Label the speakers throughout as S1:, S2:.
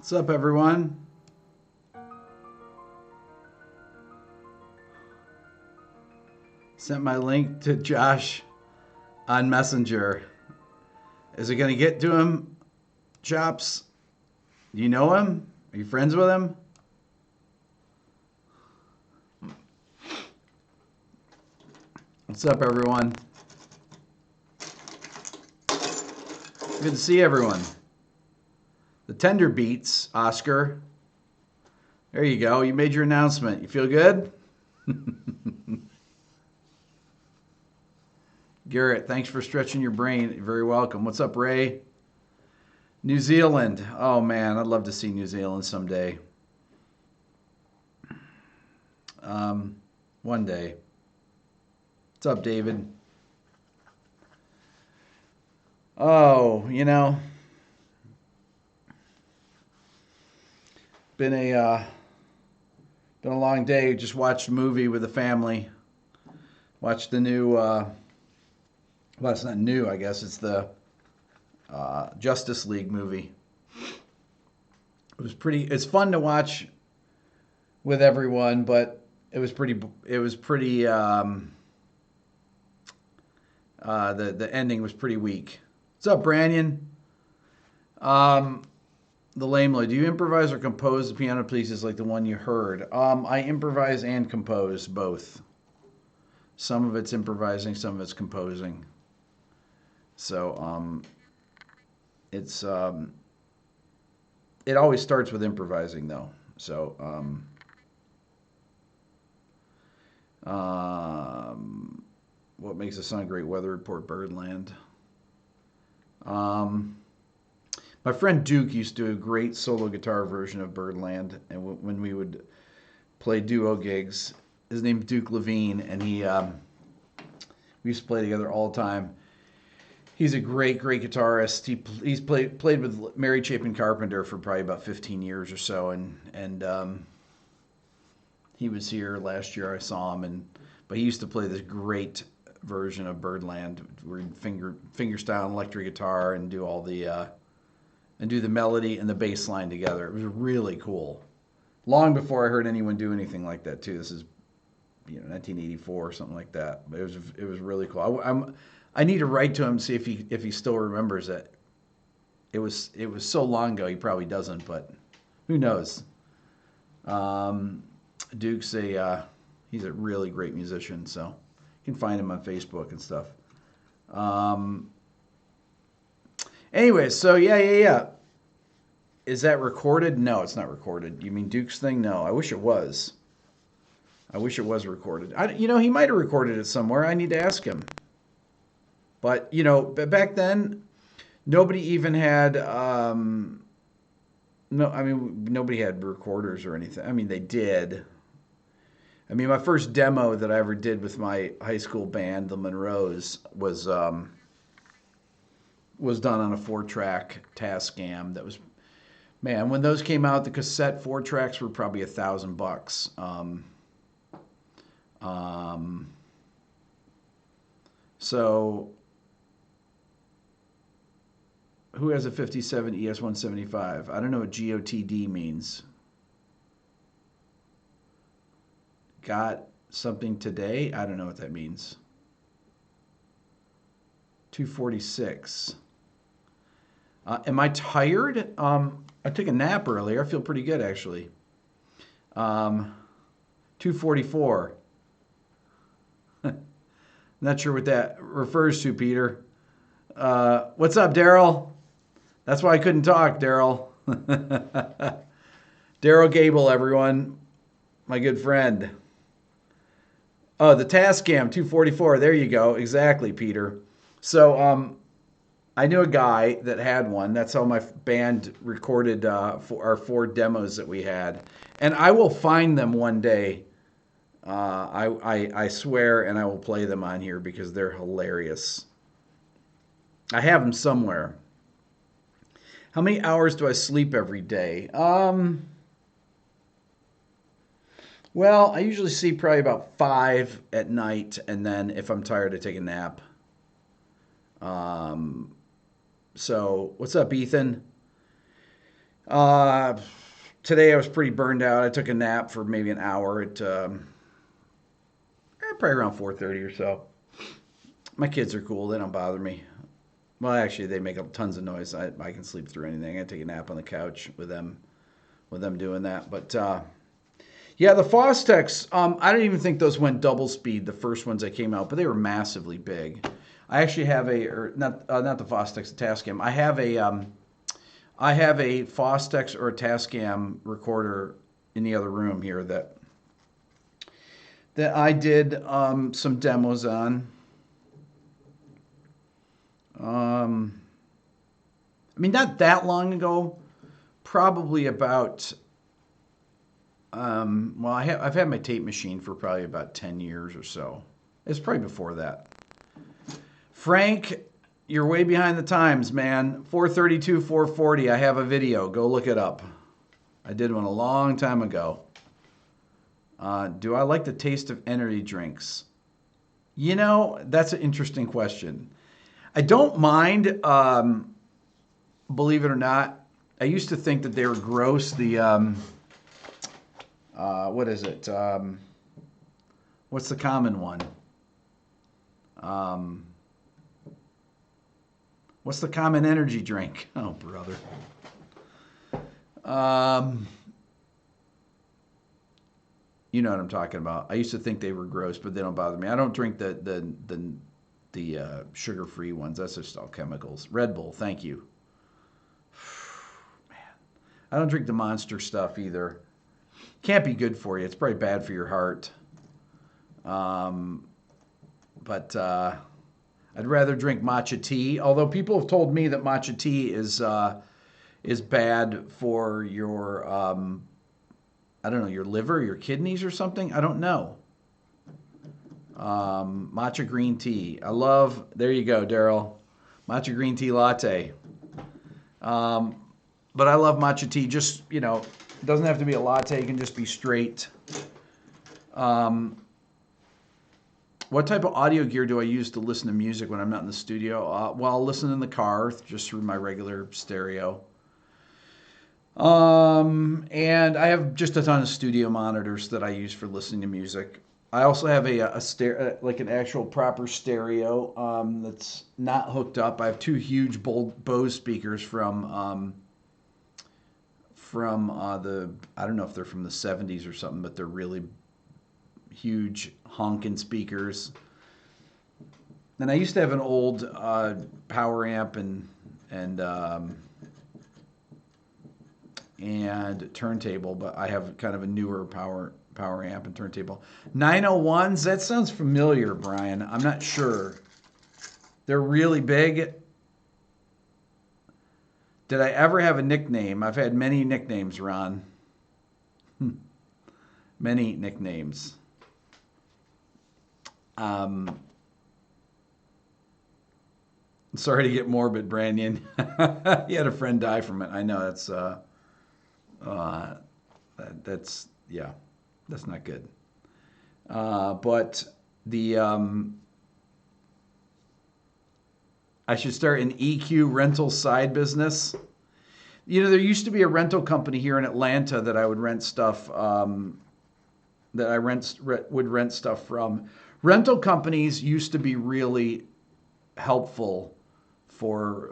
S1: What's up, everyone? Sent my link to Josh on Messenger. Is it going to get to him, Chops? Do you know him? Are you friends with him? What's up, everyone? Good to see everyone. The Tender Beats, Oscar. There you go. You made your announcement. You feel good? Garrett, thanks for stretching your brain. You're very welcome. What's up, Ray? New Zealand. Oh, man, I'd love to see New Zealand someday. One day. What's up, David? Oh, you know, been a long day. Just watched a movie with the family. Watched the new. Well, it's not new. I guess it's the Justice League movie. It was pretty. It's fun to watch with everyone, but it was pretty. It was pretty. The ending was pretty weak. What's up, Brandon? The Lamely, do you improvise or compose the piano pieces like the one you heard? I improvise and compose both. Some of it's improvising, some of it's composing. So it's it always starts with improvising though. So what makes a song great? Weather report, Birdland. My friend Duke used to do a great solo guitar version of Birdland, and when we would play duo gigs, his name's Duke Levine, and we used to play together all the time. He's a great guitarist. He's played with Mary Chapin Carpenter for probably about 15 years or so, and he was here last year. I saw him, but he used to play this great version of Birdland, where he'd fingerstyle electric guitar and do all the and do the melody and the bass line together. It was really cool. Long before I heard anyone do anything like that too. This is 1984 or something like that. But it was really cool. I need to write to him, see if he still remembers it. It was so long ago, he probably doesn't, but who knows? Duke's he's a really great musician, so you can find him on Facebook and stuff. Anyway, so yeah. Is that recorded? No, it's not recorded. You mean Duke's thing? No, I wish it was. I wish it was recorded. He might have recorded it somewhere. I need to ask him. But, back then, nobody even had, nobody had recorders or anything. I mean, they did. I mean, my first demo that I ever did with my high school band, the Monroes, was done on a 4-track Tascam. That was, man, when those came out, the cassette 4 tracks were probably $1,000. So who has a 57 ES175? I don't know what GOTD means. Got something today? I don't know what that means. 246. Am I tired? I took a nap earlier. I feel pretty good, actually. 244. Not sure what that refers to, Peter. What's up, Daryl? That's why I couldn't talk, Daryl. Daryl Gable, everyone. My good friend. Oh, the Tascam 244. There you go. Exactly, Peter. So I knew a guy that had one. That's how my band recorded for our 4 demos that we had. And I will find them one day. I swear, and I will play them on here because they're hilarious. I have them somewhere. How many hours do I sleep every day? Well, I usually sleep probably about 5 at night, and then if I'm tired, I take a nap. So, what's up, Ethan? Uh, Today I was pretty burned out. I took a nap for maybe an hour at probably around 4:30 or so. My kids are cool. They don't bother me. Well, actually, they make up tons of noise. I can sleep through anything. I take a nap on the couch with them doing that. But yeah, the Fostex. I don't even think those went double speed. The first ones that came out, but they were massively big. I actually have not the Fostex, the Tascam. I have a Fostex or a Tascam recorder in the other room here that I did some demos on. I mean, not that long ago. Probably about. Well, I've had my tape machine for probably about 10 years or so. It's probably before that. Frank, you're way behind the times, man. 432, 440. I have a video. Go look it up. I did one a long time ago. Do I like the taste of energy drinks? You know, that's an interesting question. I don't mind, believe it or not. I used to think that they were gross. What is it? What's the common one? What's the common energy drink? Oh, brother. You know what I'm talking about. I used to think they were gross, but they don't bother me. I don't drink the sugar-free ones. That's just all chemicals. Red Bull, thank you. Man, I don't drink the Monster stuff either. Can't be good for you. It's probably bad for your heart. But I'd rather drink matcha tea. Although people have told me that matcha tea is bad for your I don't know, your liver, your kidneys or something. I don't know. Matcha green tea. There you go, Daryl. Matcha green tea latte. But I love matcha tea. Just, it doesn't have to be a latte. It can just be straight. What type of audio gear do I use to listen to music when I'm not in the studio? Well, I'll listen in the car just through my regular stereo. And I have just a ton of studio monitors that I use for listening to music. I also have like an actual proper stereo that's not hooked up. I have two huge Bose speakers from I don't know if they're from the 70s or something, but they're really huge honking speakers. And I used to have an old power amp and turntable, but I have kind of a newer power amp and turntable. 901s, that sounds familiar, Brian. I'm not sure. They're really big. Did I ever have a nickname? I've had many nicknames, Ron. Many nicknames. Sorry to get morbid, Brandon. You had a friend die from it. I know that's not good. But I should start an EQ rental side business. There used to be a rental company here in Atlanta that I would rent stuff. That I would rent stuff from. Rental companies used to be really helpful for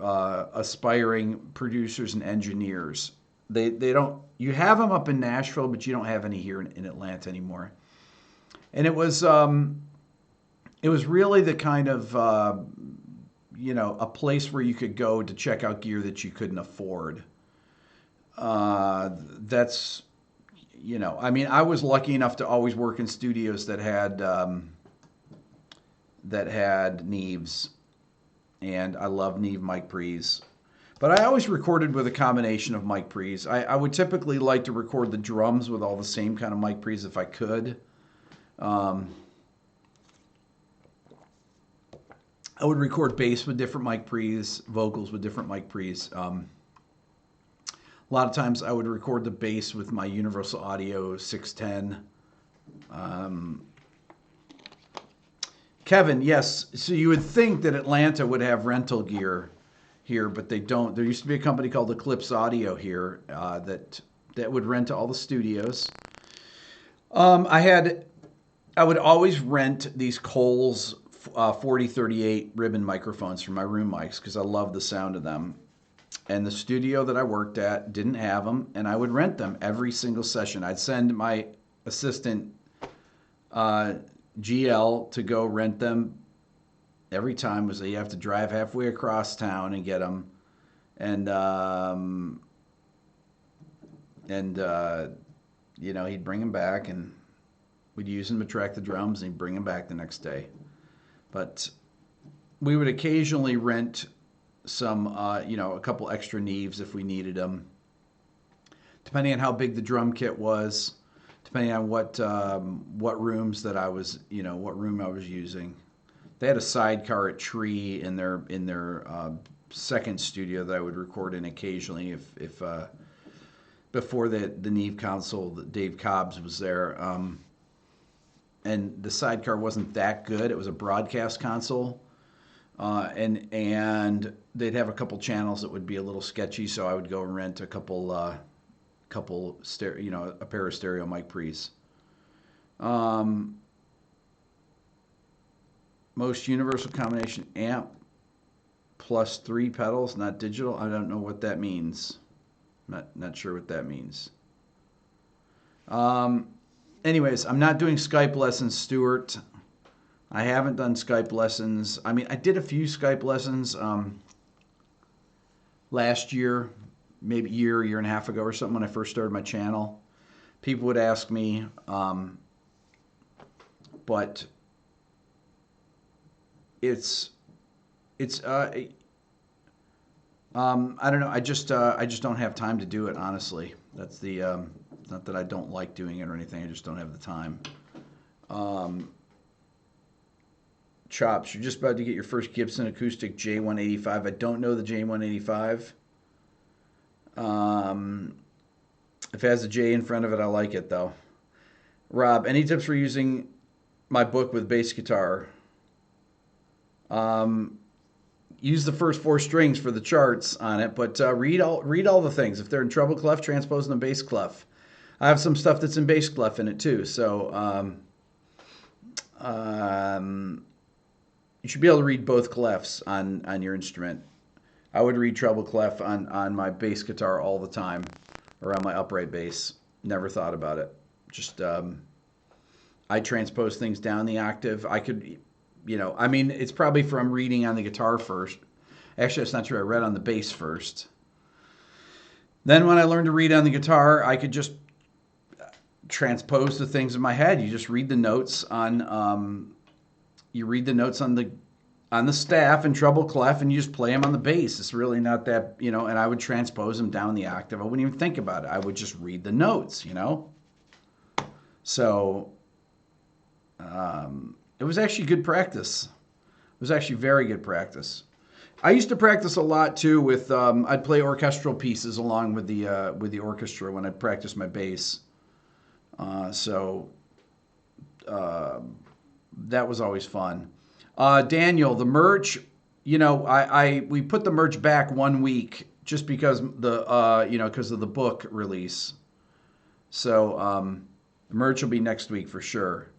S1: aspiring producers and engineers. They don't. You have them up in Nashville, but you don't have any here in Atlanta anymore. And it was really the kind of a place where you could go to check out gear that you couldn't afford. That's I mean, I was lucky enough to always work in studios that had Neves, and I love Neve mic pre's. But I always recorded with a combination of mic pre's. I would typically like to record the drums with all the same kind of mic pre's if I could. I would record bass with different mic pre's, vocals with different mic pre's. A lot of times I would record the bass with my Universal Audio 610. Kevin, yes. So you would think that Atlanta would have rental gear. here, but they don't. There used to be a company called Eclipse Audio here that would rent to all the studios. I would always rent these Coles 4038 ribbon microphones for my room mics because I love the sound of them. And the studio that I worked at didn't have them, and I would rent them every single session. I'd send my assistant GL to go rent them every time. Was that you have to drive halfway across town and get them, and you know, he'd bring them back, and we'd use them to track the drums, and he'd bring them back the next day. But we would occasionally rent some, you know, a couple extra Neves if we needed them, depending on how big the drum kit was, depending on what rooms that I was, you know, what room I was using. They had a sidecar at Tree in their second studio that I would record in occasionally if before the Neve console, Dave Cobbs was there. And the sidecar wasn't that good. It was a broadcast console. And they'd have a couple channels that would be a little sketchy, so I would go and rent a couple stereo, you know, a pair of stereo mic pre's. Most universal combination amp plus 3 pedals, not digital. I don't know what that means. Not sure what that means. Anyways, I'm not doing Skype lessons, Stuart. I haven't done Skype lessons. I mean, I did a few Skype lessons last year, maybe year and a half ago or something when I first started my channel. People would ask me, but it's I don't know. I just don't have time to do it, honestly. That's the not that I don't like doing it or anything. I just don't have the time. Chops, you're just about to get your first Gibson acoustic J185. I don't know the J185. If it has a J in front of it, I like it though. Rob, any tips for using my book with bass guitar? Use the first 4 strings for the charts on it, but read all the things. If they're in treble clef, transpose them to bass clef. I have some stuff that's in bass clef in it too, so you should be able to read both clefs on your instrument. I would read treble clef on my bass guitar all the time, or on my upright bass. Never thought about it. Just I transpose things down the octave. I could, you know, I mean, it's probably from reading on the guitar first. Actually, that's not true. I read on the bass first. Then when I learned to read on the guitar, I could just transpose the things in my head. You just read the notes on the staff in treble clef, and you just play them on the bass. It's really not that, you know, and I would transpose them down the octave. I wouldn't even think about it. I would just read the notes, you know. So it was actually good practice. It was actually very good practice. I used to practice a lot too with I'd play orchestral pieces along with the orchestra when I'd practice my bass. So that was always fun. Daniel, the merch, you know, we put the merch back 1 week just because because of the book release. So the merch will be next week for sure.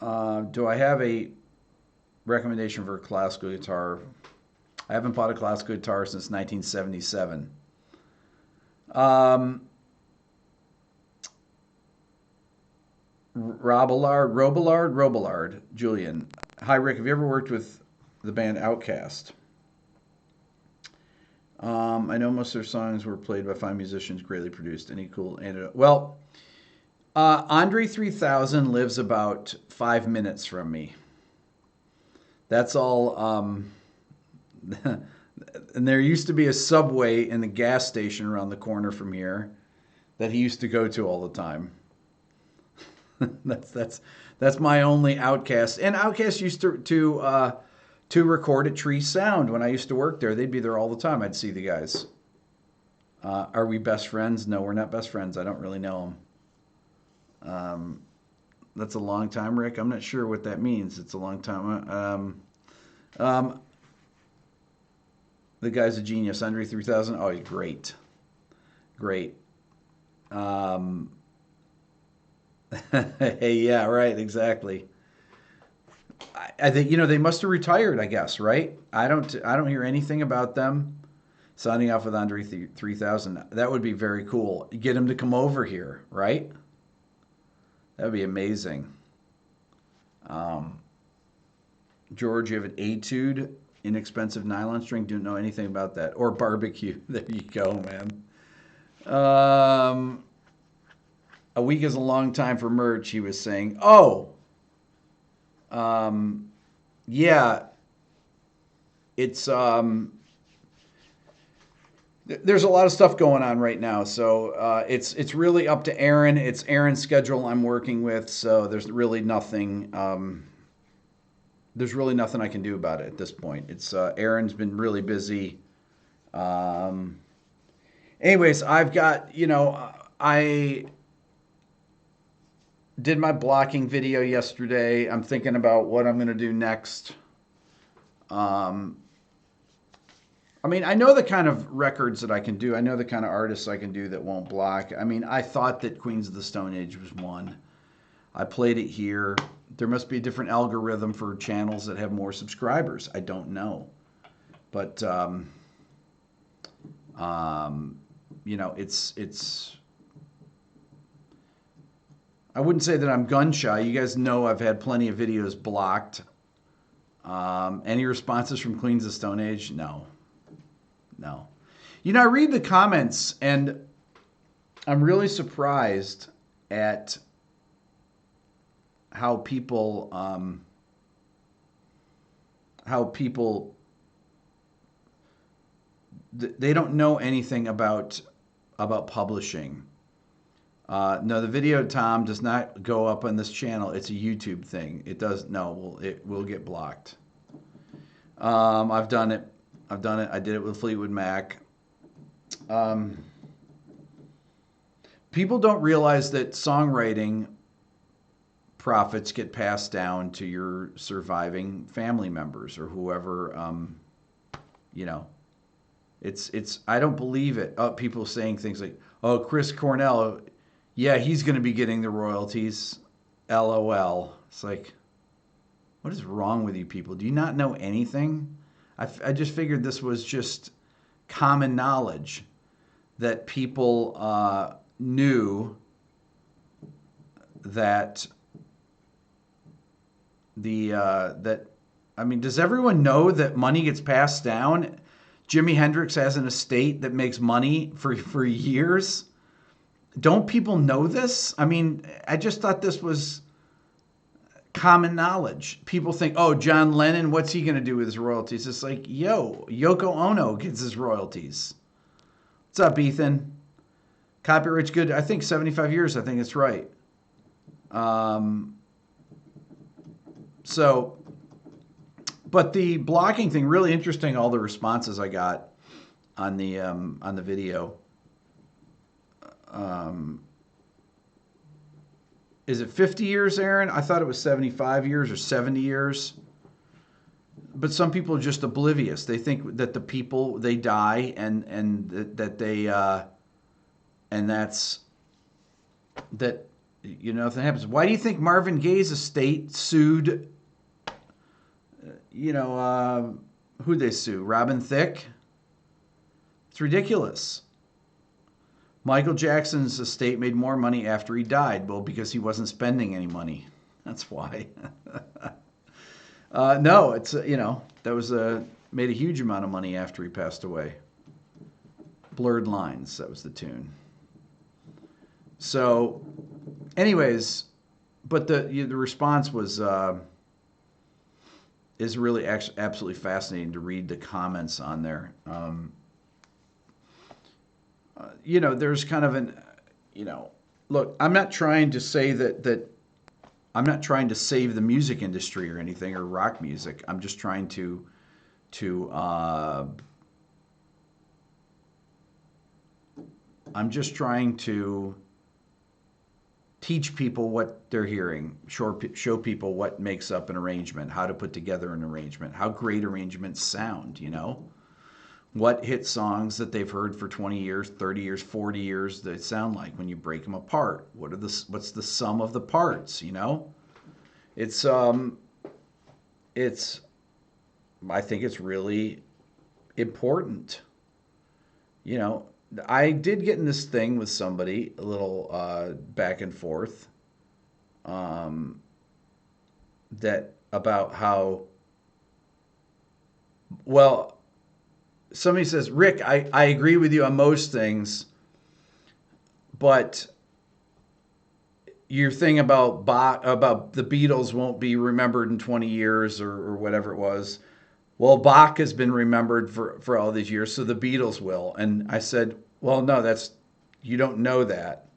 S1: Do I have a recommendation for a classical guitar? I haven't bought a classical guitar since 1977. Robillard, Julian. Hi, Rick. Have you ever worked with the band Outkast? I know most of their songs were played by fine musicians, greatly produced. Any cool anecdote? Well, Andre 3000 lives about 5 minutes from me. That's all. And there used to be a Subway in the gas station around the corner from here that he used to go to all the time. That's my only Outkast. And Outkast used to record at Tree Sound when I used to work there. They'd be there all the time. I'd see the guys. Are we best friends? No, we're not best friends. I don't really know them. That's a long time, Rick. I'm not sure what that means. It's a long time. The guy's a genius. Andre 3000. Oh, he's great. Great. Um, hey, yeah, right, exactly. I think they must have retired. I guess, right? I don't hear anything about them signing off with Andre 3000. That would be very cool. Get him to come over here, right? That would be amazing. Um, George, you have an etude, inexpensive nylon string. Don't know anything about that. Or barbecue. There you go, man. A week is a long time for merch, he was saying. Oh, um, yeah. It's there's a lot of stuff going on right now, so it's really up to Aaron. It's Aaron's schedule I'm working with, so there's really nothing I can do about it at this point. It's Aaron's been really busy. Um, anyways, I've got I did my blocking video yesterday. I'm thinking about what I'm going to do next. Um, I mean, I know the kind of records that I can do. I know the kind of artists I can do that won't block. I mean, I thought that Queens of the Stone Age was one. I played it here. There must be a different algorithm for channels that have more subscribers. I don't know. But, it's. I wouldn't say that I'm gun shy. You guys know I've had plenty of videos blocked. Any responses from Queens of the Stone Age? No. No. I read the comments and I'm really surprised at how people they don't know anything about publishing. No, the video, Tom, does not go up on this channel. It's a YouTube thing. It does no. It will get blocked. I've done it. I did it with Fleetwood Mac. People don't realize that songwriting profits get passed down to your surviving family members or whoever. It's. I don't believe it. People saying things like, "Oh, Chris Cornell, yeah, he's going to be getting the royalties." LOL. It's like, what is wrong with you people? Do you not know anything? I just figured this was just common knowledge that people knew that that. I mean, does everyone know that money gets passed down? Jimi Hendrix has an estate that makes money for years. Don't people know this? I mean, I just thought this was common knowledge. People think, oh, John Lennon, what's he going to do with his royalties? It's like, Yoko Ono gets his royalties. What's up, Ethan? Copyright's good. I think 75 years. I think it's right. But the blocking thing, really interesting. All the responses I got on the video. Is it 50 years, Aaron? I thought it was 75 years or 70 years. But some people are just oblivious. They think that the people, they die and that they and that's that nothing happens. Why do you think Marvin Gaye's estate sued who'd they sue? Robin Thicke? It's ridiculous. Michael Jackson's estate made more money after he died. Well, because he wasn't spending any money. That's why. No, it's, that was made a huge amount of money after he passed away. Blurred Lines, that was the tune. So, anyways, but the response was, is really absolutely fascinating to read the comments on there. There's kind of an, look, I'm not trying to say that I'm not trying to save the music industry or anything or rock music. I'm just trying to teach people what they're hearing, show people what makes up an arrangement, how to put together an arrangement, how great arrangements sound, what hit songs that they've heard for 20 years, 30 years, 40 years they sound like when you break them apart. What's the sum of the parts, you know? It's it's I think it's really important. You know, I did get in this thing with somebody a little back and forth um, that about how well somebody says, Rick, I agree with you on most things, but your thing about about the Beatles won't be remembered in 20 years or whatever it was. Well, Bach has been remembered for all these years, so the Beatles will. And I said, well, no, you don't know that.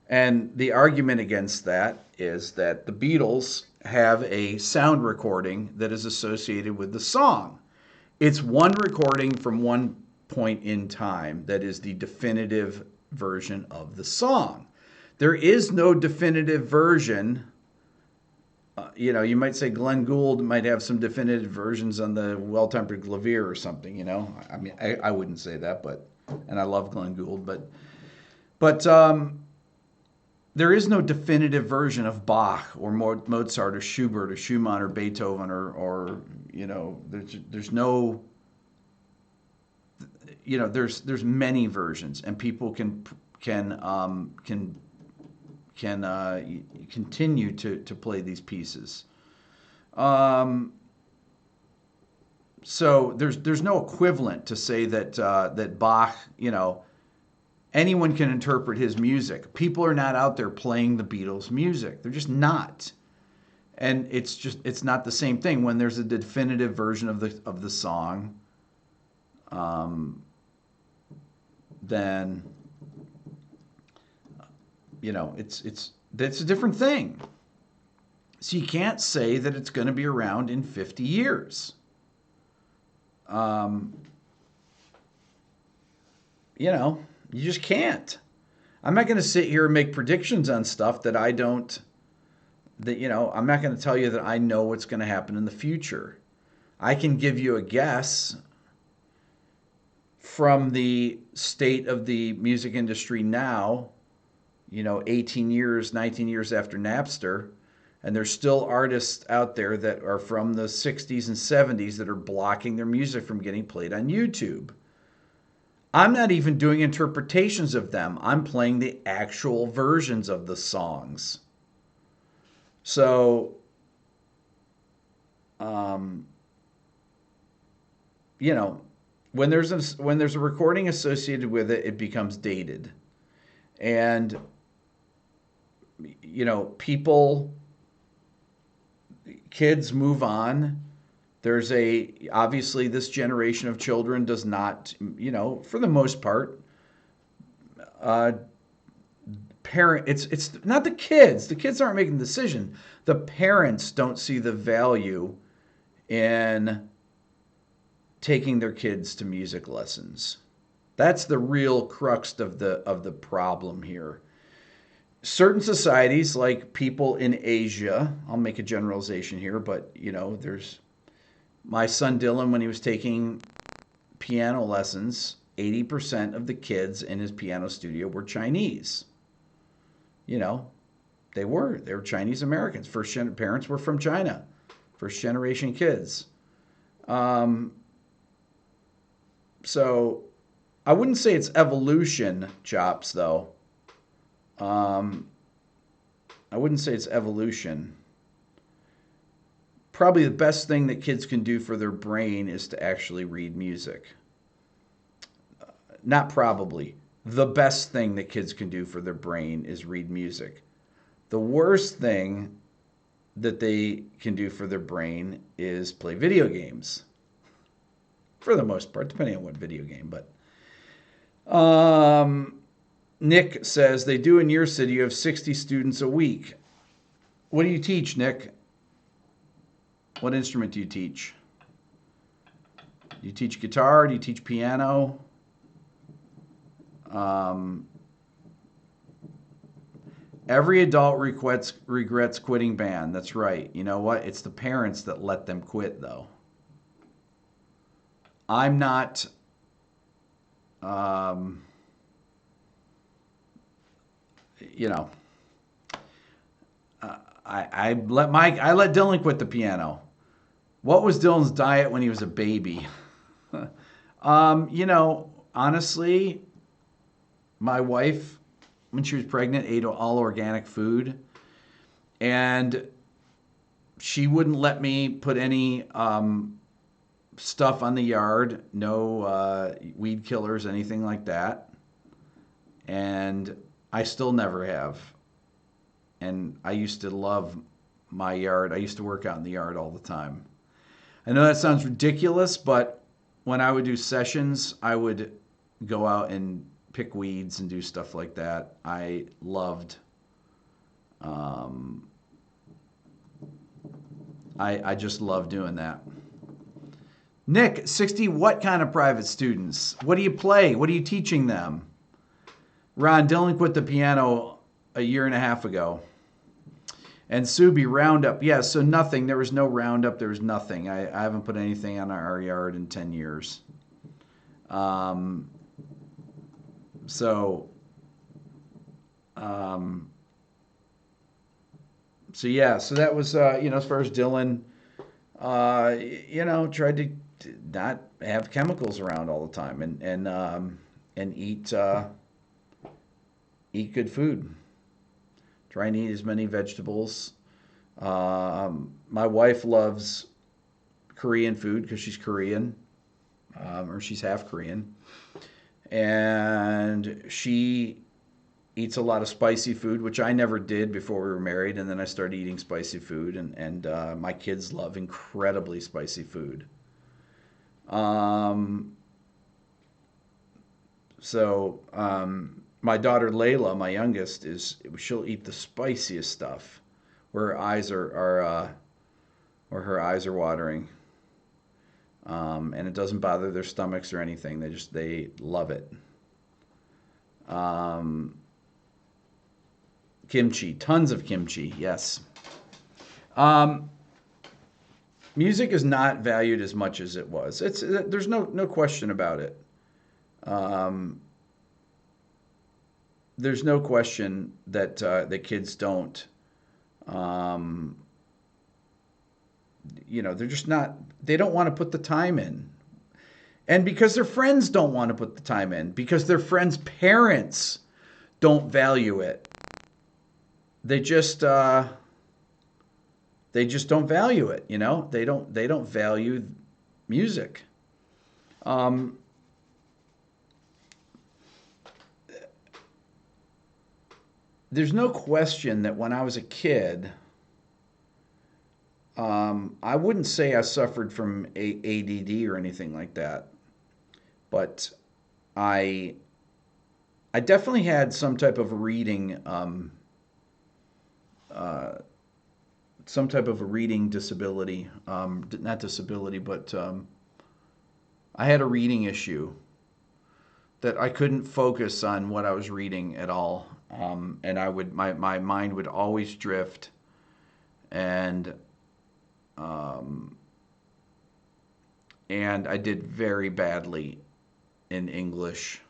S1: And the argument against that is that the Beatles have a sound recording that is associated with the song. It's one recording from one point in time that is the definitive version of the song. There is no definitive version. You know, you might say Glenn Gould might have some definitive versions on the Well-Tempered Clavier or something, you know. I mean, I wouldn't say that, and I love Glenn Gould, but there is no definitive version of Bach or Mozart or Schubert or Schumann or Beethoven or you know, there's no, you know, there's many versions, and people can continue to play these pieces. So there's no equivalent to say that Bach, you know, anyone can interpret his music. People are not out there playing the Beatles' music. They're just not. And it's not the same thing when there's a definitive version of the song. Then you know, that's a different thing. So you can't say that it's going to be around in 50 years. You know, you just can't. I'm not going to sit here and make predictions on stuff that I don't, that, you know, I'm not going to tell you that I know what's going to happen in the future. I can give you a guess from the state of the music industry now, you know, 18 years, 19 years after Napster, and there's still artists out there that are from the 60s and 70s that are blocking their music from getting played on YouTube. I'm not even doing interpretations of them. I'm playing the actual versions of the songs. So, you know, when there's a recording associated with it, it becomes dated. And you know, kids move on. There's obviously this generation of children does not, you know, for the most part, it's not the kids. The kids aren't making the decision. The parents don't see the value in taking their kids to music lessons. That's the real crux of the problem here. Certain societies, like people in Asia, I'll make a generalization here, but you know, there's my son Dylan, when he was taking piano lessons, 80% of the kids in his piano studio were Chinese. You know, they were Chinese Americans. Parents were from China, first generation kids. So I wouldn't say it's evolution, Chops, though. I wouldn't say it's evolution. Probably the best thing that kids can do for their brain is to actually read music. Not probably. The best thing that kids can do for their brain is read music. The worst thing that they can do for their brain is play video games. For the most part, depending on what video game, but Nick says, they do in your city, you have 60 students a week. What do you teach, Nick? What instrument do you teach? Do you teach guitar? Do you teach piano? Every adult regrets quitting band. That's right. You know what? It's the parents that let them quit, though. I'm not um, you know, I let Dylan quit the piano. What was Dylan's diet when he was a baby? Honestly, my wife, when she was pregnant, ate all organic food, and she wouldn't let me put any stuff on the yard, no weed killers, anything like that. And I still never have. And I used to love my yard. I used to work out in the yard all the time. I know that sounds ridiculous, but when I would do sessions, I would go out and pick weeds and do stuff like that. I loved. Um, I just love doing that. Nick, 60, what kind of private students? What do you play? What are you teaching them? Ron, Dylan quit the piano a year and a half ago. And Subi, Roundup. Yeah, so nothing. There was no Roundup. There was nothing. I haven't put anything on our yard in 10 years. Um, so, um, yeah, so that was, as far as Dylan, tried to not have chemicals around all the time and eat good food. Try and eat as many vegetables. My wife loves Korean food because she's Korean, or she's half Korean. And she eats a lot of spicy food, which I never did before we were married. And then I started eating spicy food, and my kids love incredibly spicy food. My daughter Layla, my youngest, she'll eat the spiciest stuff, where her eyes are watering, and it doesn't bother their stomachs or anything. They love it. Kimchi, tons of kimchi, yes. Music is not valued as much as it was. There's no question about it. There's no question that the kids don't. They're just not. They don't want to put the time in, and because their friends don't want to put the time in, because their friends' parents don't value it. They just don't value it. They don't value music. There's no question that when I was a kid, I wouldn't say I suffered from ADD or anything like that, but I definitely had some type of reading, some type of a reading disability, not disability, but I had a reading issue that I couldn't focus on what I was reading at all. And my mind would always drift, and I did very badly in English.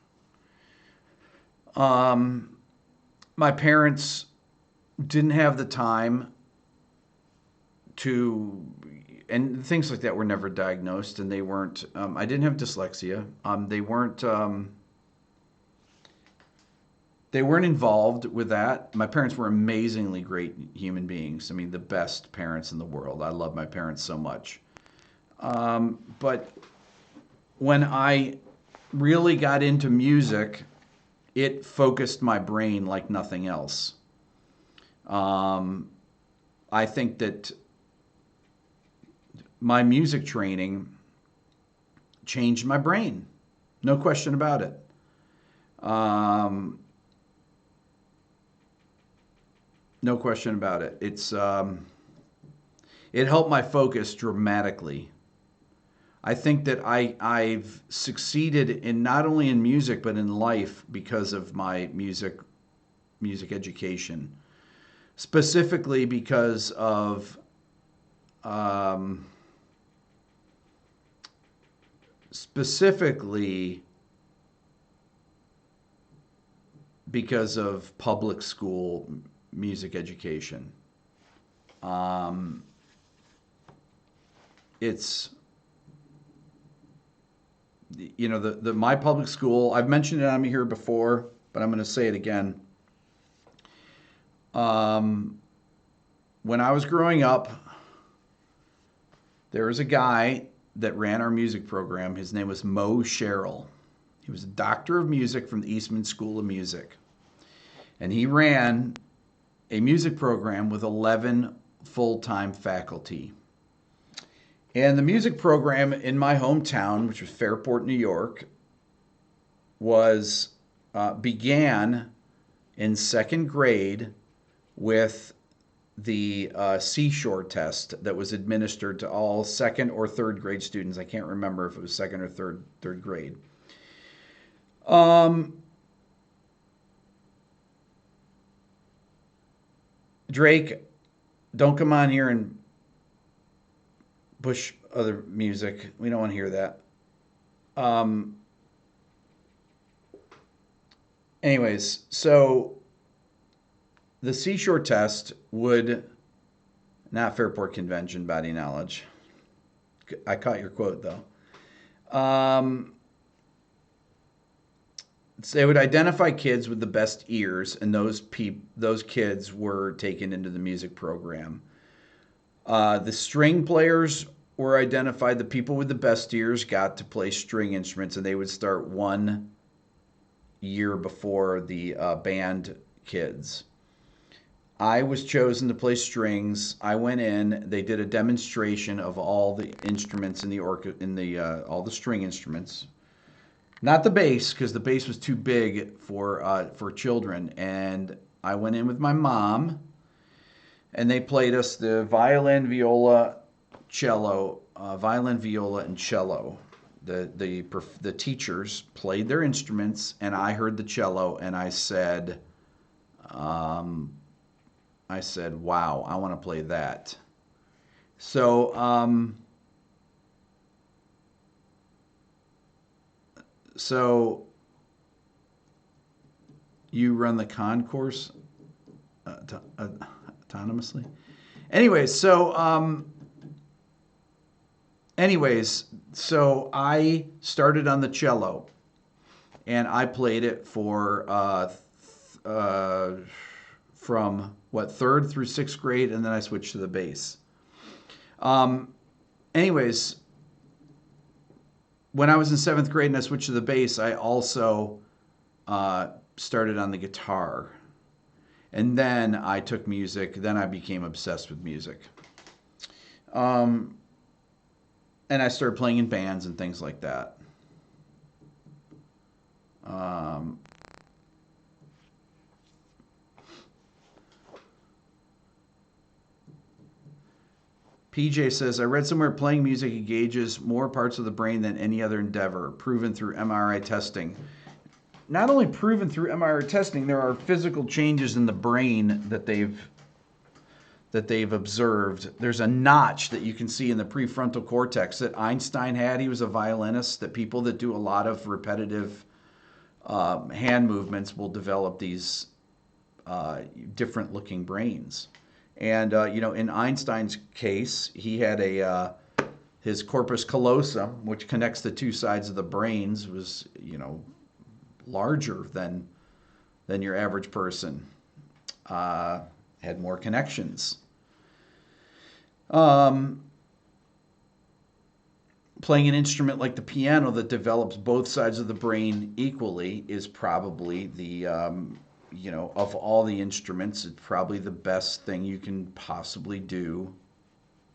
S1: My parents didn't have the time and things like that were never diagnosed, and they weren't. I didn't have dyslexia. They weren't involved with that. My parents were amazingly great human beings. I mean, the best parents in the world. I love my parents so much. But when I really got into music, it focused my brain like nothing else. I think that my music training changed my brain. No question about it. No question about it. It helped my focus dramatically. I think that I've succeeded in not only in music but in life because of my music education. Specifically because of specifically because of public school music education. It's, you know, the my public school, I've mentioned it on here before, but I'm going to say it again. When I was growing up, there was a guy that ran our music program. His name was Mo Sherrill. He was a doctor of music from the Eastman School of Music. And he ran a music program with 11 full-time faculty. And the music program in my hometown, which was Fairport, New York, was began in second grade with the seashore test that was administered to all second or third grade students. I can't remember if it was second or third grade. Drake, don't come on here and push other music. We don't want to hear that. Anyways, so the seashore test would, not Fairport Convention, body knowledge. I caught your quote though. They would identify kids with the best ears, and those kids were taken into the music program. The string players were identified. The people with the best ears got to play string instruments, and they would start 1 year before the band kids. I was chosen to play strings. I went in. They did a demonstration of all the instruments in the all the string instruments. Not the bass, because the bass was too big for children. And I went in with my mom, and they played us the violin, viola, cello, violin, viola, and cello. The teachers played their instruments, and I heard the cello, and I said, "Wow, I want to play that." So you run the concourse autonomously. Anyways, so I started on the cello, and I played it for from third through sixth grade, and then I switched to the bass. Anyways, when I was in seventh grade and I switched to the bass, I also started on the guitar. And then I took music. Then I became obsessed with music. And I started playing in bands and things like that. PJ says, I read somewhere playing music engages more parts of the brain than any other endeavor, proven through MRI testing. Not only proven through MRI testing, there are physical changes in the brain that they've observed. There's a notch that you can see in the prefrontal cortex that Einstein had. He was a violinist. That people that do a lot of repetitive hand movements will develop these different looking brains. And in Einstein's case, he had his corpus callosum, which connects the two sides of the brains, was larger than your average person. Had more connections. Playing an instrument like the piano that develops both sides of the brain equally is probably the of all the instruments, it's probably the best thing you can possibly do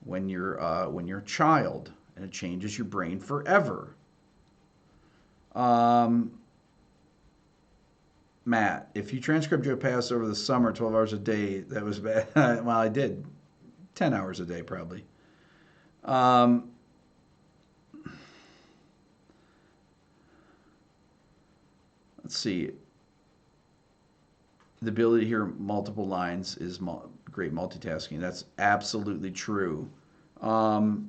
S1: when you're a child, and it changes your brain forever. Matt, if you transcribed your past over the summer 12 hours a day, that was bad. Well, I did 10 hours a day probably. Let's see. The ability to hear multiple lines is great multitasking. That's absolutely true. The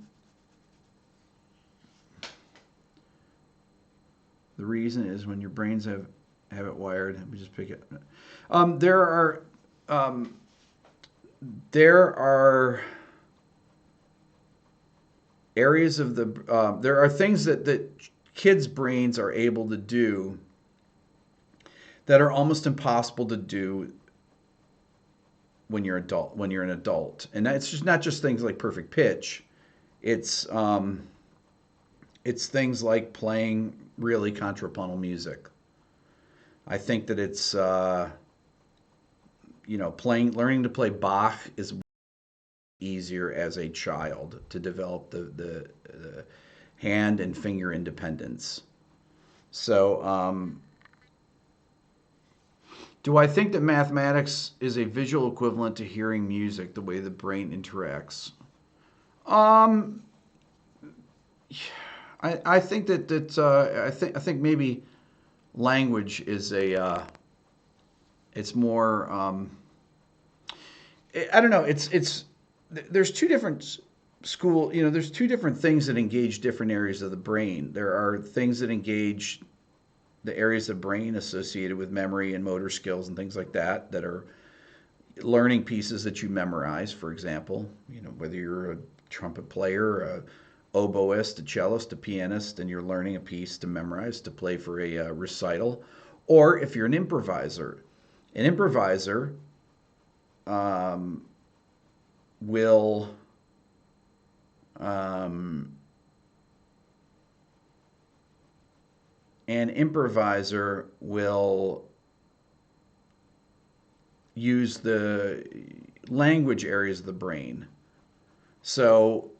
S1: reason is when your brains have have it wired. Let me just pick it. Um, there are um, there are areas of the there are things that kids' brains are able to do that are almost impossible to do when you're an adult, and it's just not just things like perfect pitch. It's it's things like playing really contrapuntal music. I think that it's playing learning to play Bach is easier as a child to develop the hand and finger independence. So, do I think that mathematics is a visual equivalent to hearing music, the way the brain interacts? Um, I think I think maybe language is a it's more I don't know. It's there's two different there's two different things that engage different areas of the brain. There are things that engage the areas of brain associated with memory and motor skills and things like that are learning pieces that you memorize, for example, whether you're a trumpet player, a oboist, a cellist, a pianist, and you're learning a piece to memorize to play for a recital, or if you're an improviser um, will um, an improviser will use the language areas of the brain. So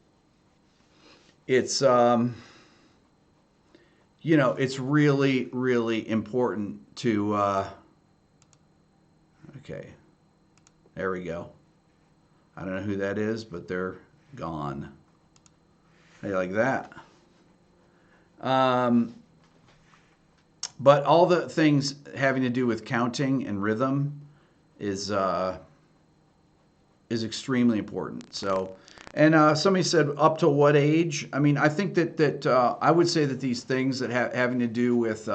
S1: it's it's really really important to okay, there we go. I don't know who that is, but they're gone. How do you like that? Um, but all the things having to do with counting and rhythm is extremely important. So, and somebody said up to what age? I mean, I think that I would say that these things that having to do with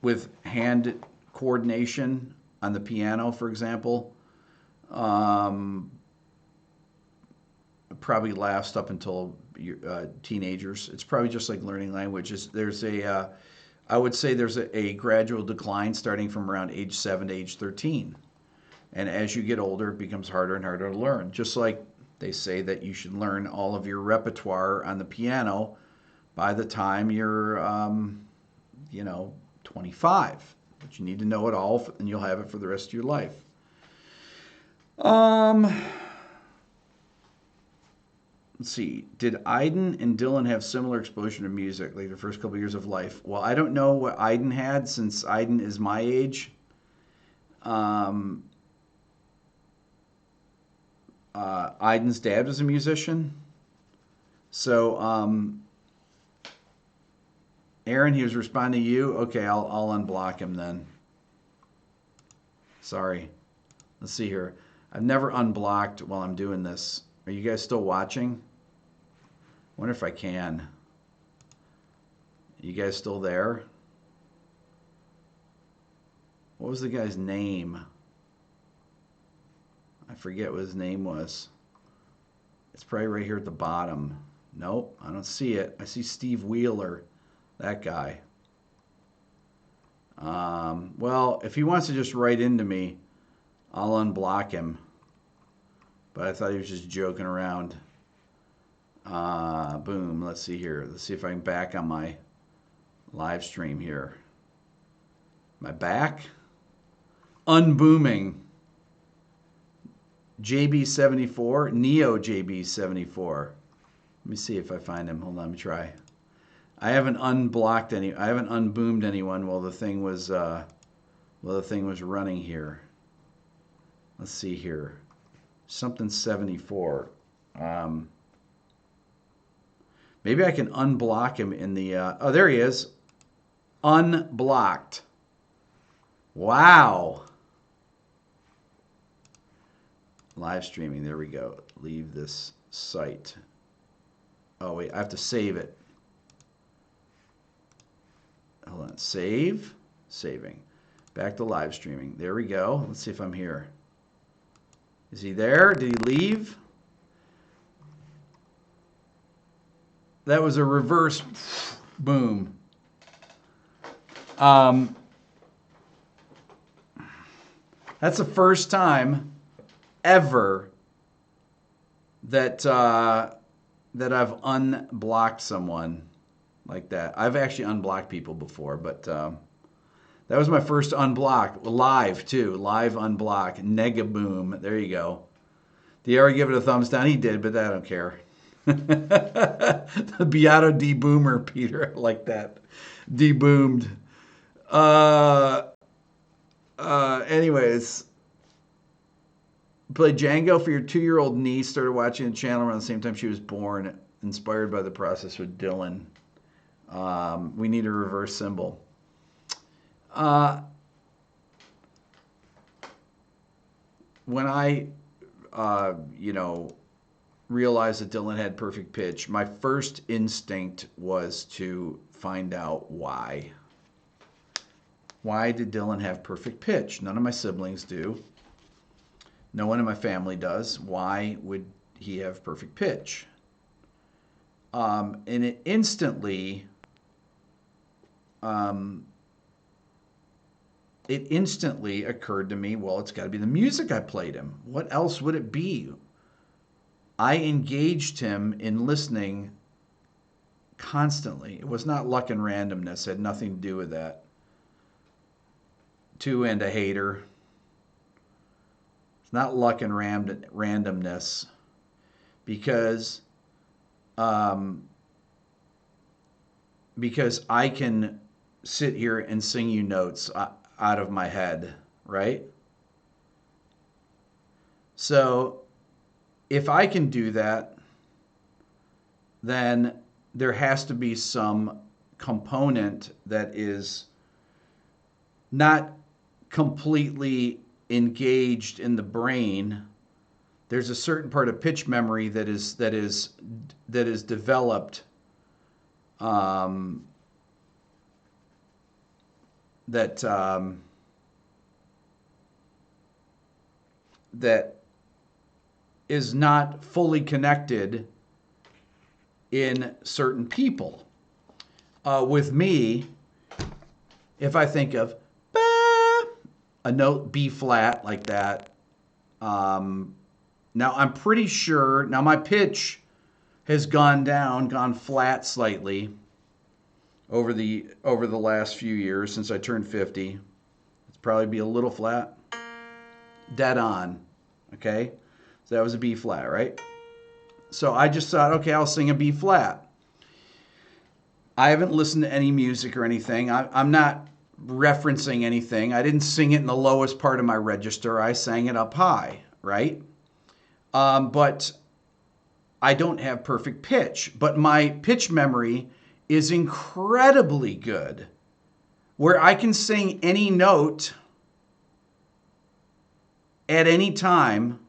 S1: with hand coordination on the piano, for example, um, probably last up until teenagers. It's probably just like learning languages. I would say there's a gradual decline starting from around age 7 to age 13. And as you get older, it becomes harder and harder to learn. Just like they say that you should learn all of your repertoire on the piano by the time you're, 25. But you need to know it all, and you'll have it for the rest of your life. Um, let's see. Did Aiden and Dylan have similar exposure to music, like the first couple years of life? Well, I don't know what Aiden had, since Aiden is my age. Um, Aiden's dad was a musician. So, Aaron, he was responding to you. Okay, I'll unblock him then. Sorry. Let's see here. I've never unblocked while I'm doing this. Are you guys still watching? Wonder if I can. You guys still there? What was the guy's name? I forget what his name was. It's probably right here at the bottom. Nope, I don't see it. I see Steve Wheeler, that guy. Well, if he wants to just write into me, I'll unblock him. But I thought he was just joking around. Boom, let's see here. Let's see if I can back on my live stream here. Am I back? Unbooming. JB74, Neo JB74. Let me see if I find him. Hold on, let me try. I haven't unboomed anyone while the thing was running here. Let's see here. Something 74. Maybe I can unblock him in the oh, there he is. Unblocked. Wow. Live streaming. There we go. Leave this site. Oh, wait. I have to save it. hold on. Save. Saving. Back to live streaming. There we go. Let's see if I'm here. Is he there? Did he leave? That was a reverse boom. That's the first time ever that that I've unblocked someone like that. I've actually unblocked people before, but that was my first unblock. Live, too. Live unblock. Nega boom. There you go. Did he already give it a thumbs down? He did, but I don't care. The Beato de-boomer, Peter. I like that. De-boomed. Anyways. Played Django for your 2-year-old niece. Started watching the channel around the same time she was born. Inspired by the process with Dylan. We need a reverse symbol. When I, realized that Dylan had perfect pitch, my first instinct was to find out why. Why did Dylan have perfect pitch? None of my siblings do. No one in my family does. Why would he have perfect pitch? And it instantly occurred to me, well, it's got to be the music I played him. What else would it be? I engaged him in listening constantly. It was not luck and randomness. It had nothing to do with that. And a hater. It's not luck and randomness because I can sit here and sing you notes out of my head, right? So if I can do that, then there has to be some component that is not completely engaged in the brain. There's a certain part of pitch memory that is developed that is not fully connected in certain people. With me, if I think of a note B flat like that, now I'm pretty sure, now my pitch has gone flat slightly over the last few years since I turned 50. It's probably be a little flat. Dead on. Okay? So that was a B flat, right? So I just thought, okay, I'll sing a B flat. I haven't listened to any music or anything. I'm not referencing anything. I didn't sing it in the lowest part of my register. I sang it up high, right? But I don't have perfect pitch. But my pitch memory is incredibly good, where I can sing any note at any time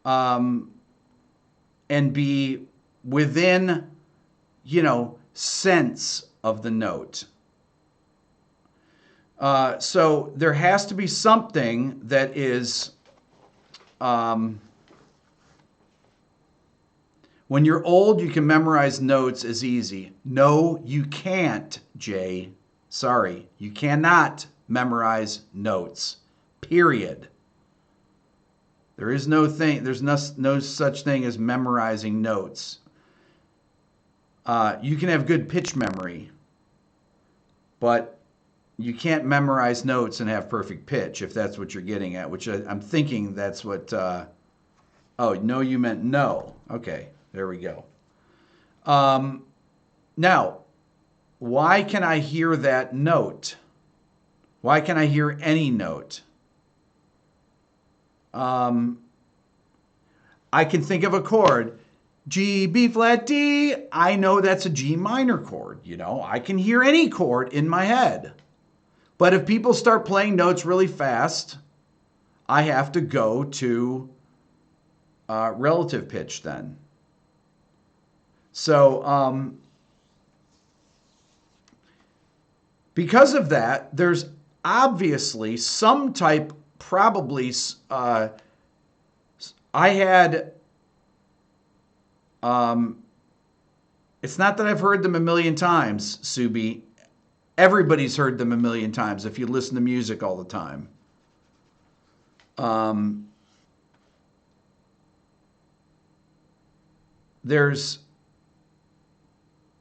S1: and be within, sense of the note. So there has to be something that is, when you're old, you can memorize notes as easy. No, you can't, Jay. Sorry, you cannot memorize notes, period. There is no such thing as memorizing notes. You can have good pitch memory, but you can't memorize notes and have perfect pitch, if that's what you're getting at, which I'm thinking that's what... oh, no, you meant no. Okay, there we go. Now, why can I hear that note? Why can I hear any note? I can think of a chord. G, B flat, D. I know that's a G minor chord. I can hear any chord in my head. But if people start playing notes really fast, I have to go to relative pitch then. So because of that, there's obviously some type, probably, I had, it's not that I've heard them a million times, Subi. Everybody's heard them a million times if you listen to music all the time. There's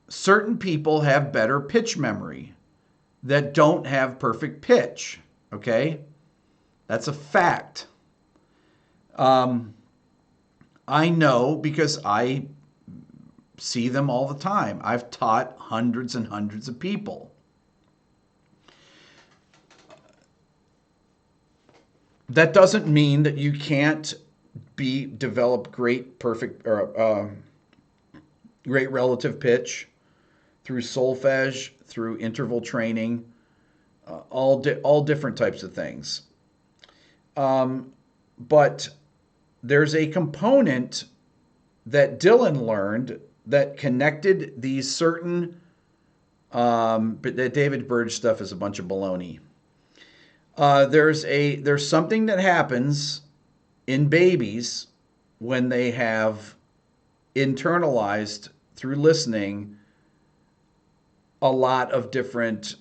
S1: certain people have better pitch memory that don't have perfect pitch. Okay? That's a fact. I know because I see them all the time. I've taught hundreds and hundreds of people. That doesn't mean that you can't develop great perfect or great relative pitch through solfege, through interval training, all different types of things. But there's a component that Dylan learned that connected these certain, but that David Burge stuff is a bunch of baloney. There's something that happens in babies when they have internalized through listening a lot of different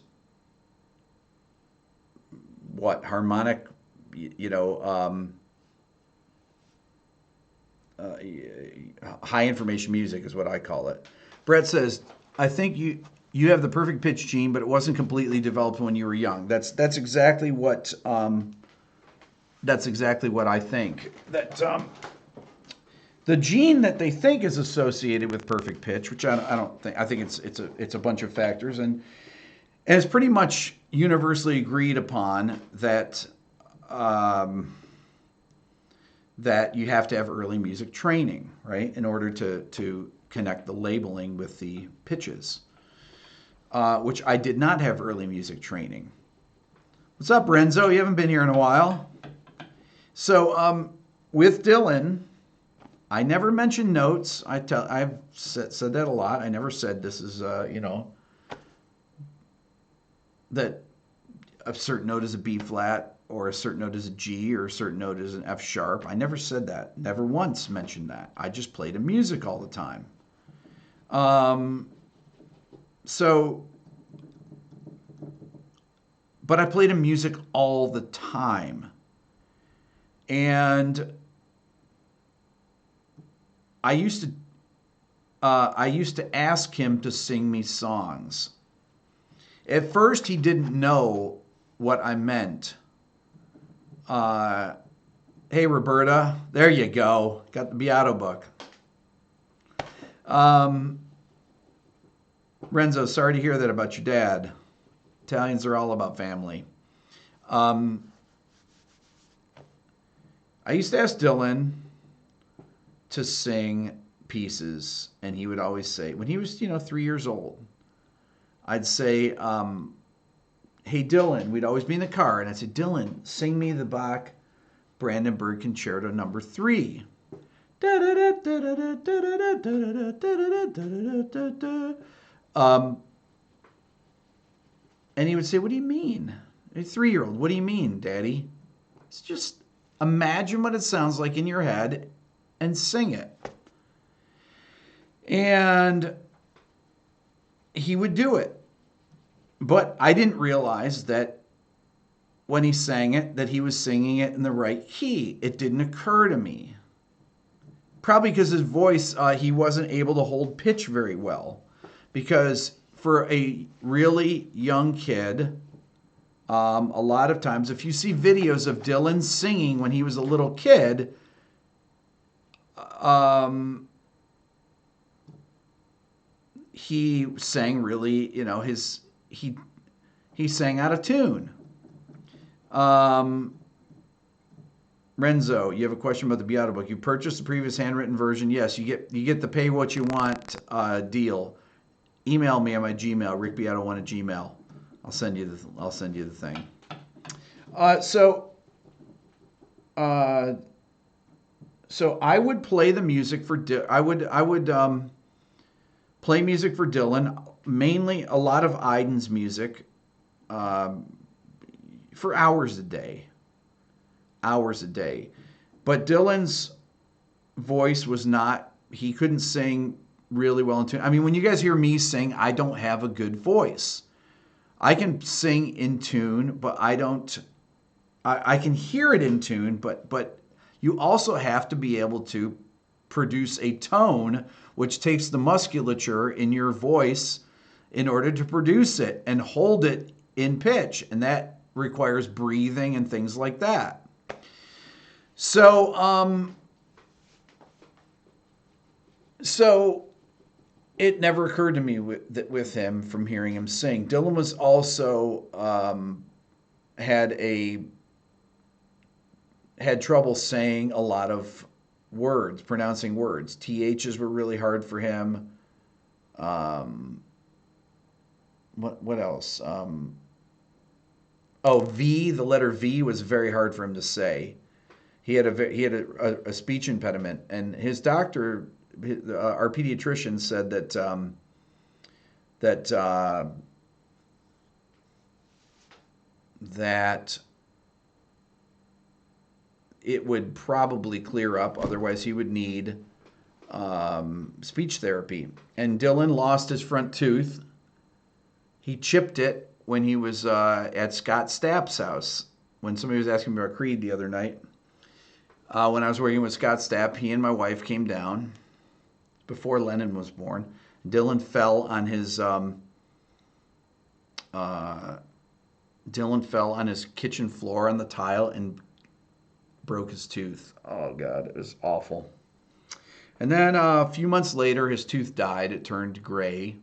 S1: harmonic, high information music is what I call it. Brett says, I think you have the perfect pitch gene, but it wasn't completely developed when you were young. That's exactly what I think. That the gene that they think is associated with perfect pitch, which I don't think. I think it's a bunch of factors, and it's pretty much universally agreed upon that that you have to have early music training, right, in order to connect the labeling with the pitches. Which I did not have early music training. What's up, Renzo? You haven't been here in a while. So with Dylan, I never mentioned notes. I've said that a lot. I never said this is that a certain note is a B flat or a certain note is a G or a certain note is an F sharp. I never said that. Never once mentioned that. I just played a music all the time. But I played a music all the time. And I used to ask him to sing me songs. At first, he didn't know what I meant. Hey, Roberta, there you go. Got the Beato book. Renzo, sorry to hear that about your dad. Italians are all about family. I used to ask Dylan to sing pieces, and he would always say, when he was, 3 years old, I'd say, hey, Dylan, we'd always be in the car, and I'd say, Dylan, sing me the Bach Brandenburg Concerto No. 3. And he would say, what do you mean? A 3-year-old, what do you mean, Daddy? It's just imagine what it sounds like in your head and sing it. And he would do it. But I didn't realize that when he sang it, that he was singing it in the right key. It didn't occur to me. Probably because his voice, he wasn't able to hold pitch very well. Because for a really young kid, a lot of times, if you see videos of Dylan singing when he was a little kid, he sang really, he sang out of tune. Renzo, you have a question about the Beato book. You purchased the previous handwritten version. Yes, you get the pay what you want deal. Email me on my Gmail, rickbeato1@gmail. I'll send you the thing. So I would play the music for I would play music for Dylan, mainly a lot of Iden's music, for hours a day. Hours a day. But Dylan's voice was not, he couldn't sing really well in tune. I mean, when you guys hear me sing, I don't have a good voice. I can sing in tune, but I can hear it in tune, but you also have to be able to produce a tone which takes the musculature in your voice in order to produce it and hold it in pitch. And that requires breathing and things like that. So it never occurred to me with him from hearing him sing. Dylan was also had trouble saying a lot of words, pronouncing words. THs were really hard for him. What else? V, the letter V was very hard for him to say. He had a speech impediment, and his doctor, our pediatrician, said that it would probably clear up. Otherwise, he would need speech therapy. And Dylan lost his front tooth. He chipped it when he was at Scott Stapp's house. When somebody was asking me about Creed the other night. When I was working with Scott Stapp, he and my wife came down before Lennon was born. Dylan fell on his kitchen floor on the tile and broke his tooth. Oh God, it was awful. And then a few months later, his tooth died. It turned gray,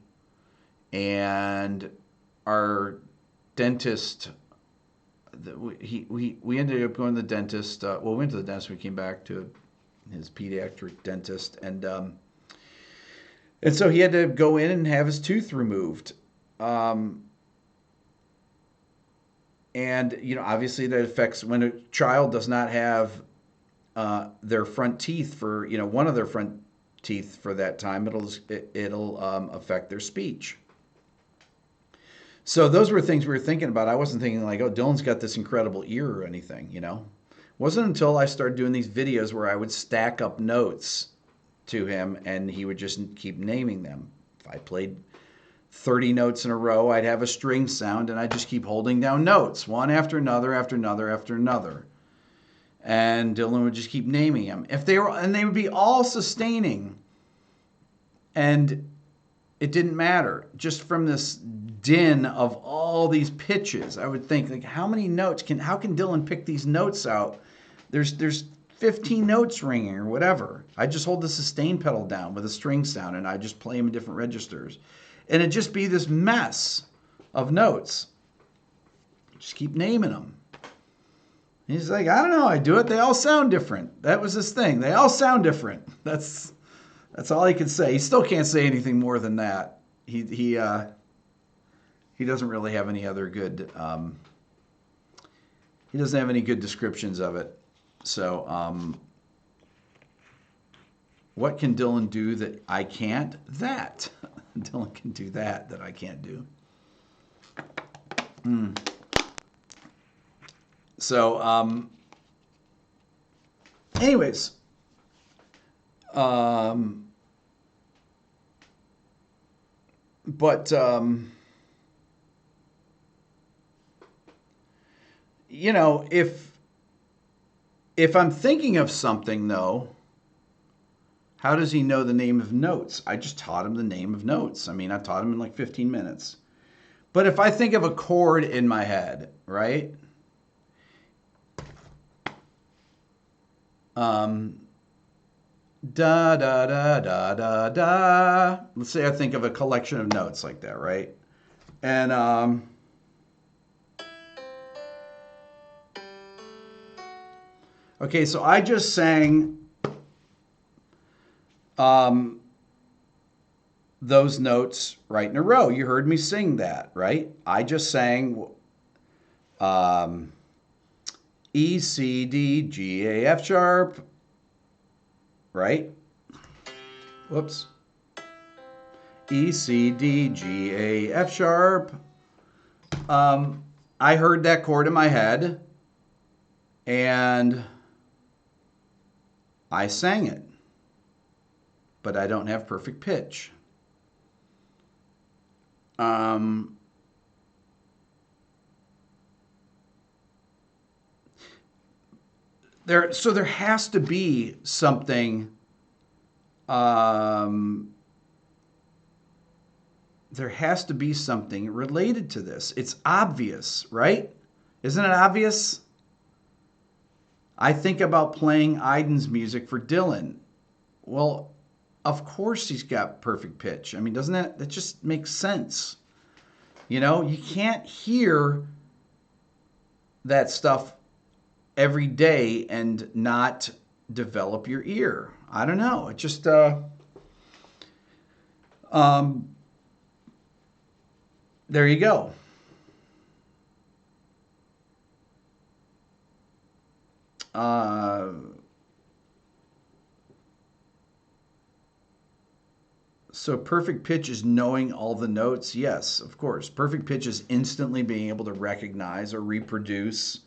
S1: and our dentist, we ended up going to the dentist. We went to the dentist. We came back to his pediatric dentist, and so he had to go in and have his tooth removed. And obviously that affects when a child does not have their front teeth for one of their front teeth for that time. It'll affect their speech. So those were things we were thinking about. I wasn't thinking like, oh, Dylan's got this incredible ear or anything, It wasn't until I started doing these videos where I would stack up notes to him and he would just keep naming them. If I played 30 notes in a row, I'd have a string sound and I'd just keep holding down notes, one after another, after another, after another. And Dylan would just keep naming them. They would be all sustaining. And it didn't matter. Just from this din of all these pitches, I would think, like, how can Dylan pick these notes out? There's 15 notes ringing or whatever. I just hold the sustain pedal down with a string sound and I just play them in different registers. And it'd just be this mess of notes. Just keep naming them. And he's like, I don't know, I do it. They all sound different. That was his thing. They all sound different. That's all he could say. He still can't say anything more than that. He doesn't really have any other good. He doesn't have any good descriptions of it. So, what can Dylan do that I can't? That Dylan can do that I can't do. So, anyways, but if I'm thinking of something though, how does he know the name of notes? I just taught him the name of notes. I mean, I taught him in like 15 minutes. But if I think of a chord in my head, right? Da da da da da da. Let's say I think of a collection of notes like that, right? And okay, so I just sang those notes right in a row. You heard me sing that, right? I just sang E, C, D, G, A, F sharp, right? Whoops. E, C, D, G, A, F sharp. I heard that chord in my head, and I sang it, but I don't have perfect pitch. So there has to be something. There has to be something related to this. It's obvious, right? Isn't it obvious? I think about playing Aiden's music for Dylan. Well, of course he's got perfect pitch. I mean, doesn't that just makes sense? You know, you can't hear that stuff every day and not develop your ear. I don't know. It just there you go. So perfect pitch is knowing all the notes? Yes, of course. Perfect pitch is instantly being able to recognize or reproduce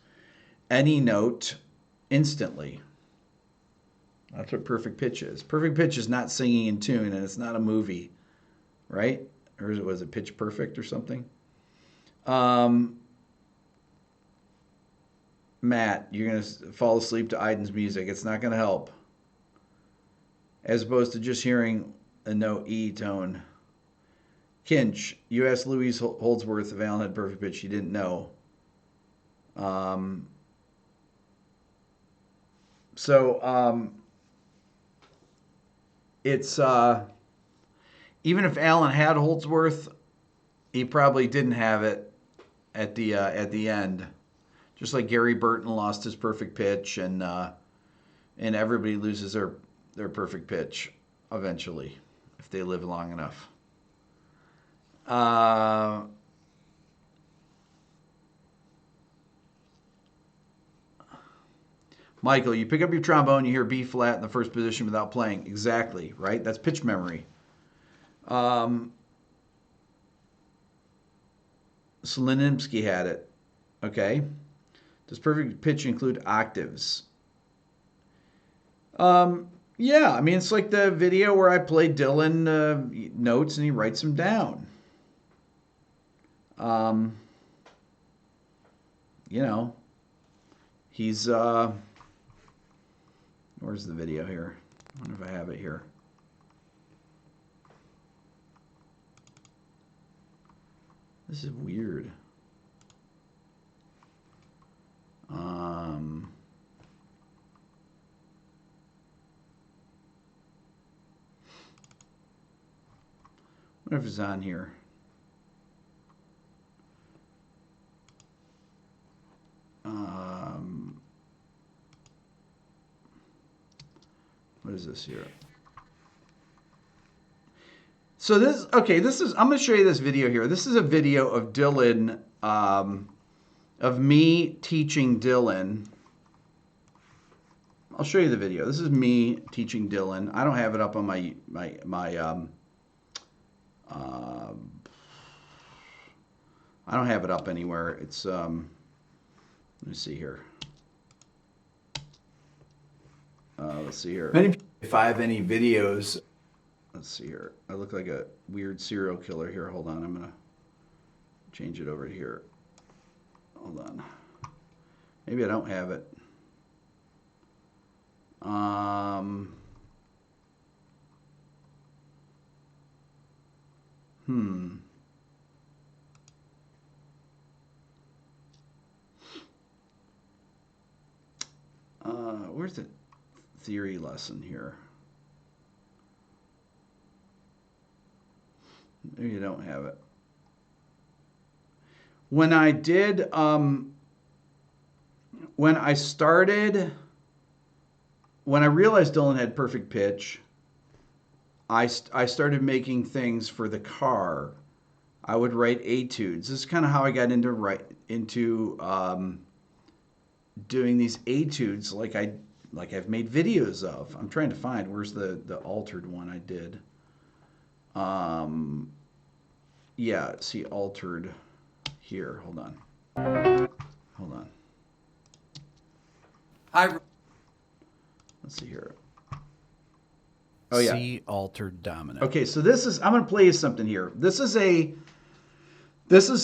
S1: any note instantly. That's what perfect pitch is. Perfect pitch is not singing in tune, and it's not a movie, right? Or was it Pitch Perfect or something? Matt, you're going to fall asleep to Aiden's music. It's not going to help. As opposed to just hearing a note E tone. Kinch, you asked Louise Holdsworth if Alan had perfect pitch. She didn't know. It's even if Alan had Holdsworth, he probably didn't have it at the end. Just like Gary Burton lost his perfect pitch, and everybody loses their perfect pitch eventually if they live long enough. Michael, you pick up your trombone, you hear B flat in the first position without playing. Exactly, right? That's pitch memory. Seleninsky had it. Okay. Does perfect pitch include octaves? Yeah, I mean, it's like the video where I play Dylan notes and he writes them down. You know, he's, where's the video here? I wonder if I have it here. This is weird. I wonder if it's on here. What is this here? So this, okay, this is, I'm going to show you this video here. This is a video of Dylan, of me teaching Dylan. I'll show you the video. This is me teaching Dylan. I don't have it up on my I don't have it up anywhere. It's, let me see here. Let's see here. If I have any videos, let's see here. I look like a weird serial killer here. Hold on, I'm gonna change it over here. Hold on. Maybe I don't have it. Where's the theory lesson here? Maybe you don't have it. When I did, when I realized Dylan had perfect pitch, I started making things for the car. I would write etudes. This is kind of how I got into doing these etudes, like I've made videos of. I'm trying to find where's the altered one I did. Yeah, see altered here. Hold on. Hold on. Let's see here. Oh yeah.
S2: C altered dominant.
S1: Okay, so this is, I'm going to play you something here. This is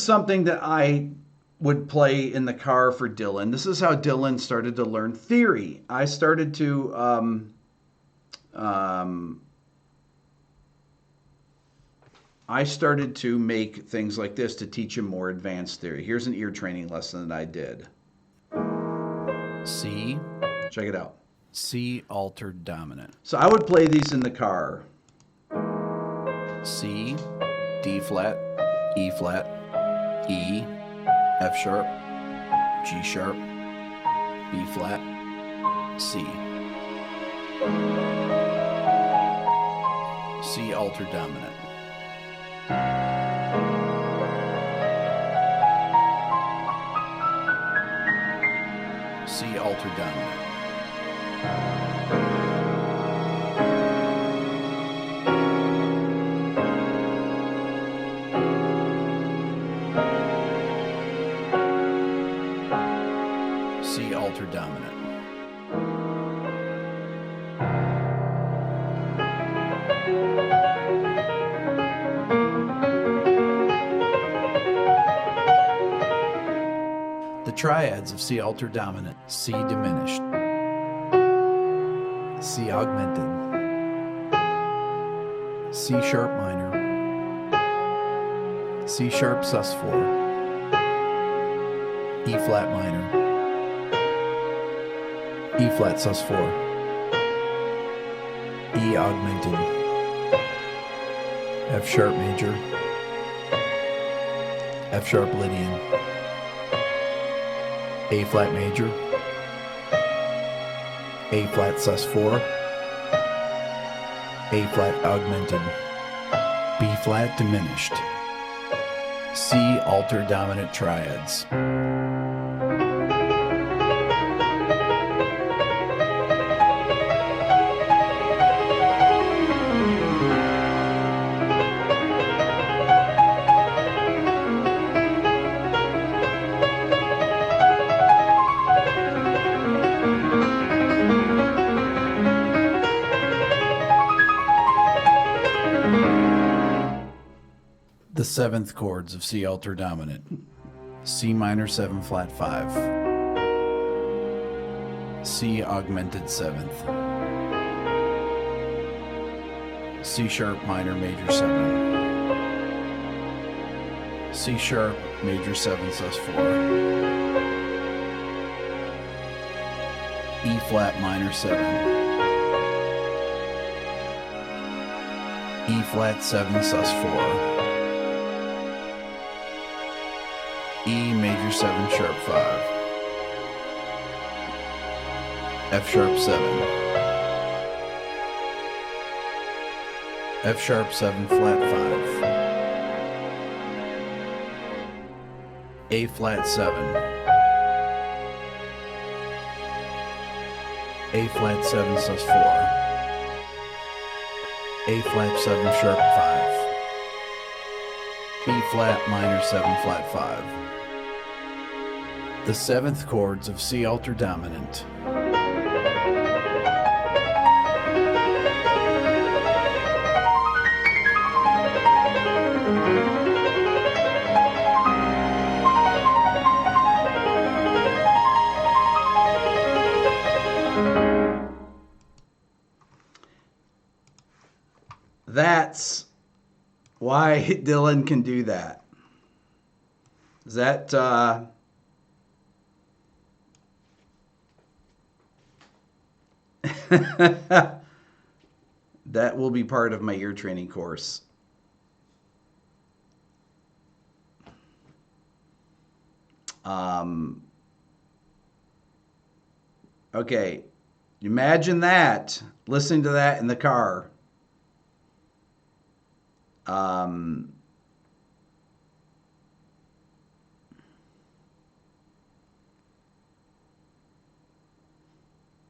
S1: something that I would play in the car for Dylan. This is how Dylan started to learn theory. I started to make things like this to teach him more advanced theory. Here's an ear training lesson that I did.
S2: C.
S1: Check it out.
S2: C altered dominant.
S1: So I would play these in the car.
S2: C, D flat, E flat, E, F sharp, G sharp, B flat, C. C altered dominant. C altered dominant. C altered dominant. The triads of C altered dominant, C diminished, C augmented, C sharp minor, C sharp sus4, E flat minor, E flat sus4, E augmented, F sharp major, F sharp Lydian, A flat major, A flat sus4, A flat augmented, B flat diminished, C altered dominant triads. The seventh chords of C altered dominant. C minor 7 flat 5. C augmented 7th. C sharp minor major 7. C sharp major 7 sus4. E flat minor 7. E flat 7 sus4. E major 7 sharp 5. F sharp 7. F sharp 7 flat 5. A flat 7. A flat 7 sus4. A flat 7 sharp 5. B flat minor 7 flat 5. The seventh chords of C altered dominant.
S1: That's why Dylan can do that. Is that that will be part of my ear training course. Okay, imagine that, listening to that in the car.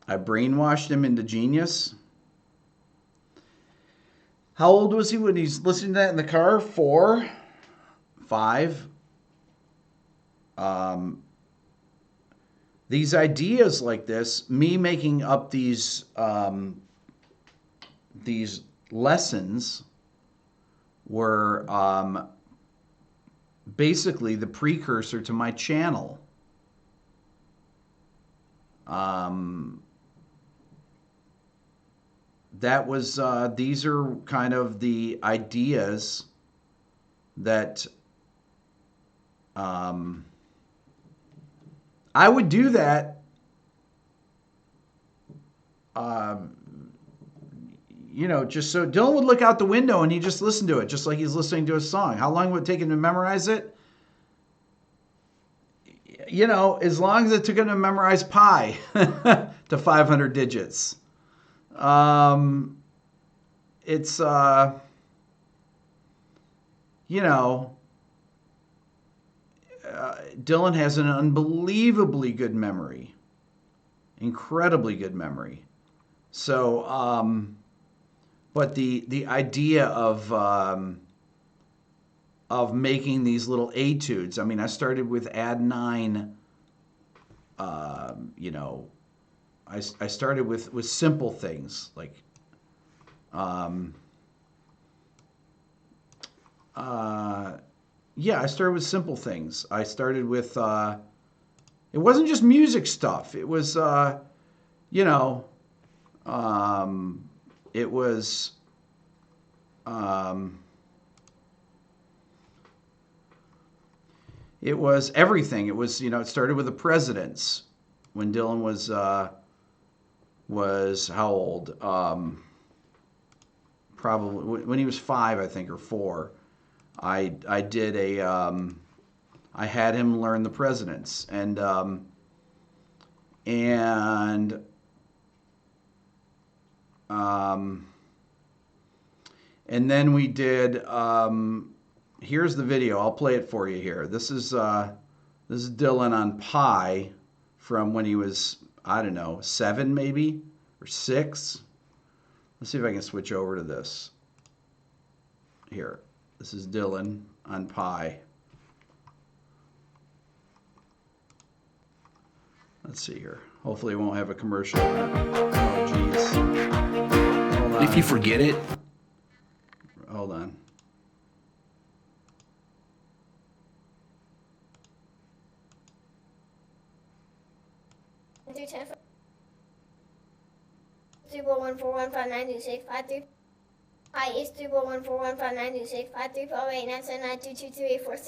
S1: I brainwashed him into genius. How old was he when he's listening to that in the car? 4? 5? these ideas like this, me making up these lessons were basically the precursor to my channel. That was these are kind of the ideas that I would do that. Just so Dylan would look out the window and he just listen to it, just like he's listening to a song. How long would it take him to memorize it? As long as it took him to memorize pi to 500 digits. It's, Dylan has an unbelievably good memory, incredibly good memory. So, but the idea of making these little etudes. I mean, I started with add 9. I started with simple things like. I started with simple things. I started with. It wasn't just music stuff. It was, it was. It was everything. It was, it started with the presidents when Dylan was how old? Probably when he was 5, I think, or 4. I did I had him learn the presidents and then we did. Here's the video. I'll play it for you here. This is Dylan on pi from when he was, I don't know, 7 maybe or 6. Let's see if I can switch over to this. Here. This is Dylan on pi. Let's see here. Hopefully it won't have a commercial. Oh, geez. Hold on.
S2: If you forget it.
S1: Hold on.
S3: Do 10 34141592653. Hi, it's 34141592653.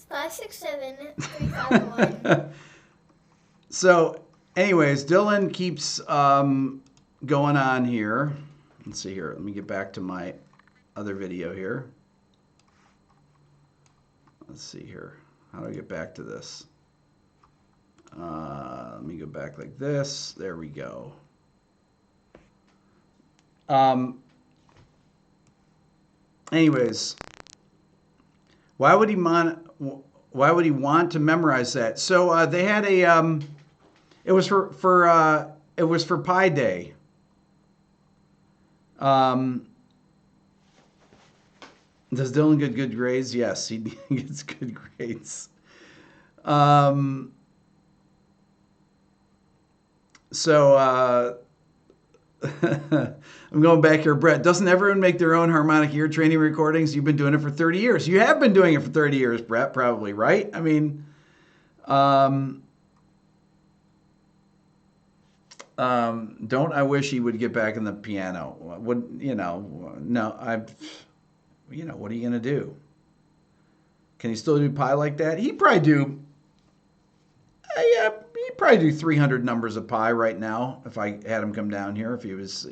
S1: 567-351. So, anyways, Dylan keeps going on here. Let's see here. Let me get back to my other video here. Let's see here. How do I get back to this? Let me go back like this. There we go. Anyways, why would he want to memorize that? So they had a it was for Pi Day. Does Dylan get good grades? Yes, he gets good grades. So I'm going back here, Brett. Doesn't everyone make their own harmonic ear training recordings? You've been doing it for 30 years. You have been doing it for 30 years, Brett, probably, right? I mean, don't I wish he would get back in the piano? What are you going to do? Can he still do pi like that? He'd probably do 300 numbers of pi right now if I had him come down here, if he was,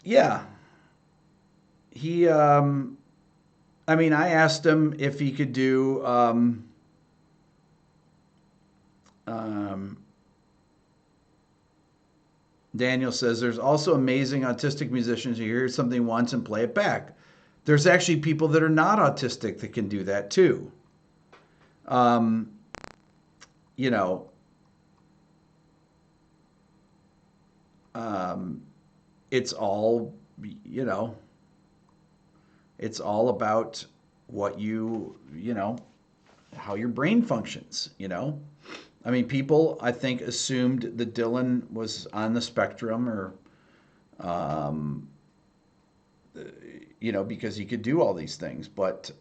S1: yeah. He, I asked him if he could do, Daniel says there's also amazing autistic musicians who hear something once and play it back. There's actually people that are not autistic that can do that too. It's all, it's all about what how your brain functions, people, I think, assumed that Dylan was on the spectrum or, because he could do all these things. But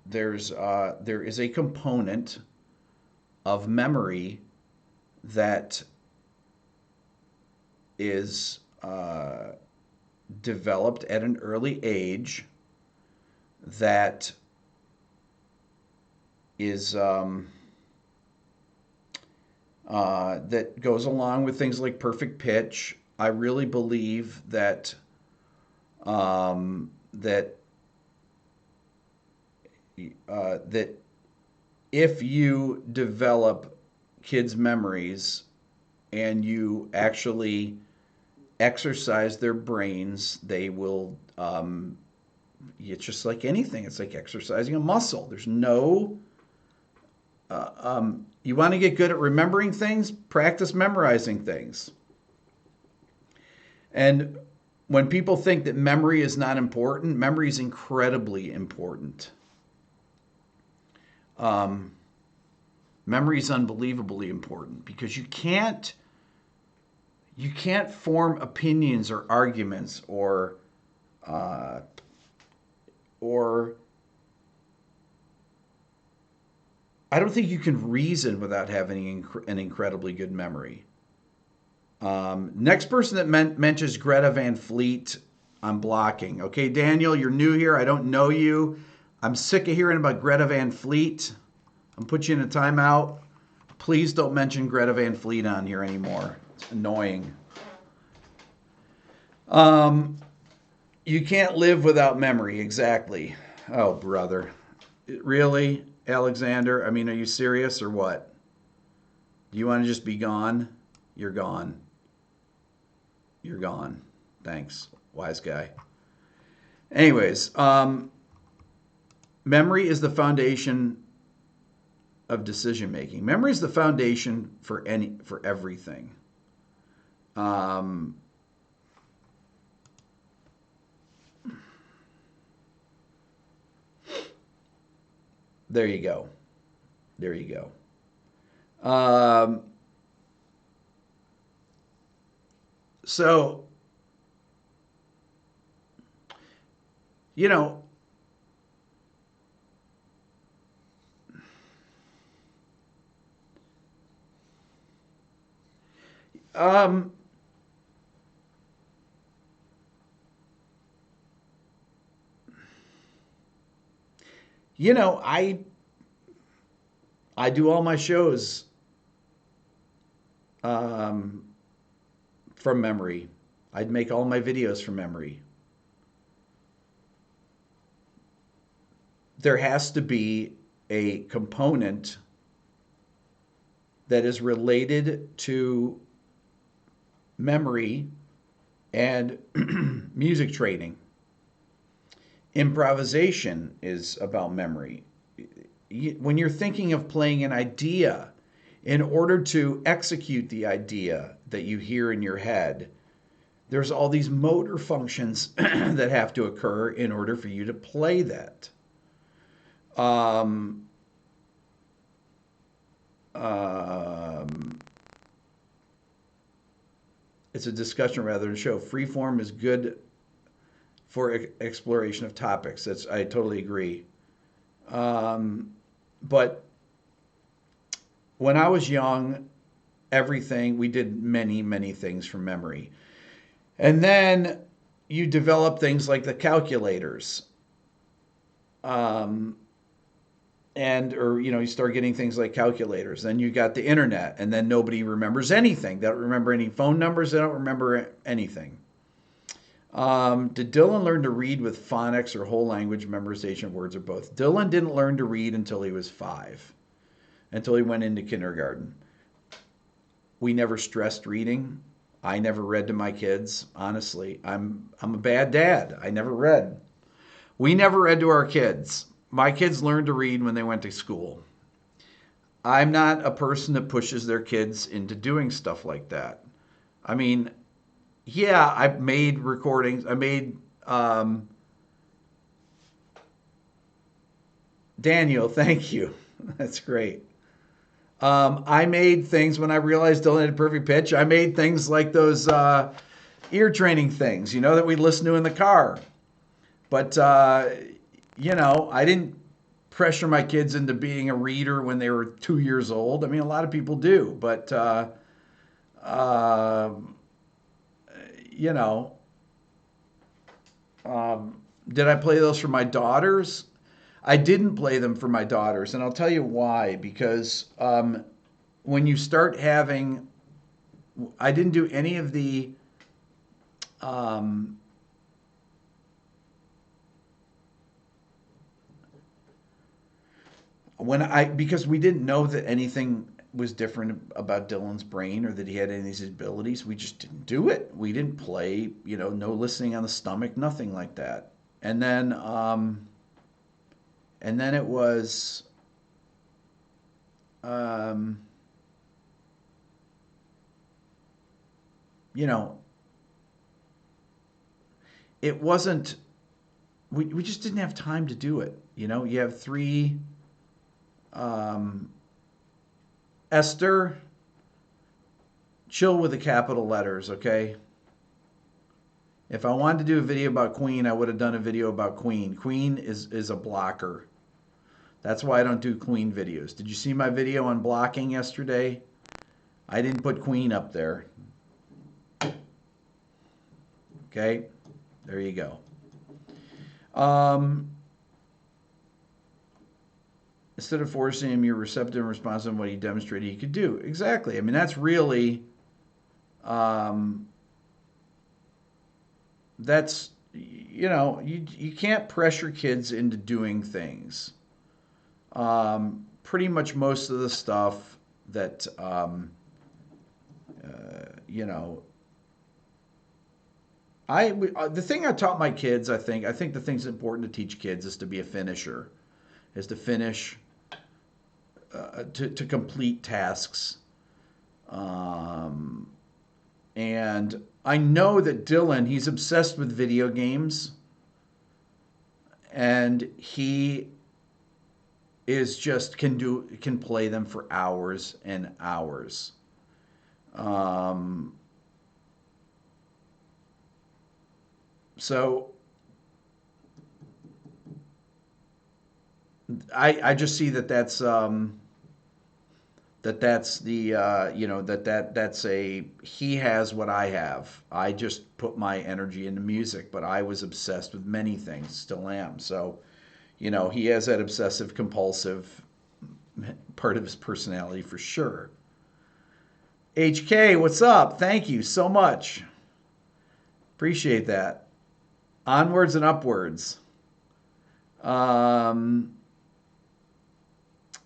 S1: there is a component of memory that is developed at an early age that is that goes along with things like perfect pitch. I really believe that that if you develop kids' memories and you actually exercise their brains, they will. It's just like anything. It's like exercising a muscle. There's no. You want to get good at remembering things? Practice memorizing things. And when people think that memory is not important, memory is incredibly important. Memory is unbelievably important because you can't form opinions or arguments or I don't think you can reason without having an incredibly good memory. Next person that mentions Greta Van Fleet, I'm blocking. Okay, Daniel, you're new here. I don't know you. I'm sick of hearing about Greta Van Fleet. I'm put you in a timeout. Please don't mention Greta Van Fleet on here anymore. It's annoying. You can't live without memory. Exactly. Oh, brother. Really, Alexander? Are you serious or what? Do you want to just be gone? You're gone. You're gone. Thanks, wise guy. Anyways, memory is the foundation of decision making. Memory is the foundation for everything. There you go. There you go. So, I do all my shows um, from memory. I'd make all my videos from memory. There has to be a component that is related to memory and music training. Improvisation is about memory. When you're thinking of playing an idea, in order to execute the idea that you hear in your head, there's all these motor functions that have to occur in order for you to play that. Um, it's a discussion rather than a show. Freeform is good for exploration of topics. I totally agree. But when I was young, we did many things from memory. And then you develop things like the calculators. You start getting things like calculators. Then you got the internet, and then nobody remembers anything. They don't remember any phone numbers. They don't remember anything. Did Dylan learn to read with phonics or whole language memorization of words or both? Dylan didn't learn to read until he was 5, until he went into kindergarten. We never stressed reading. I never read to my kids. Honestly, I'm a bad dad. I never read. We never read to our kids. My kids learned to read when they went to school. I'm not a person that pushes their kids into doing stuff like that. I mean, yeah, I've made recordings. I made Daniel, thank you. That's great. I made things when I realized Dylan had perfect pitch. I made things like those ear training things, that we listen to in the car. But, I didn't pressure my kids into being a reader when they were 2 years old. I mean, a lot of people do, but, did I play those for my daughters? I didn't play them for my daughters, and I'll tell you why. Because when you start having, I didn't do any of the because we didn't know that anything was different about Dylan's brain or that he had any of these abilities. We just didn't do it. We didn't play, no listening on the stomach, nothing like that. And then it was it wasn't, we just didn't have time to do it. You have 3 Esther, chill with the capital letters, okay? If I wanted to do a video about Queen, I would have done a video about Queen. Queen is a blocker. That's why I don't do Queen videos. Did you see my video on blocking yesterday? I didn't put Queen up there. Okay, there you go. Instead of forcing him, you're receptive and responsive to what he demonstrated he could do. Exactly. I mean, that's really, that's, you can't pressure kids into doing things. Pretty much most of the stuff that, the thing I taught my kids, I think the thing's important to teach kids is to be a finisher, is to finish, to complete tasks. And I know that Dylan, he's obsessed with video games, and he is just can play them for hours and hours. So I just see that's that's the that's a, he has what I have. I just put my energy into music, but I was obsessed with many things, still am. So he has that obsessive compulsive part of his personality for sure. HK, what's up? Thank you so much. Appreciate that. Onwards and upwards.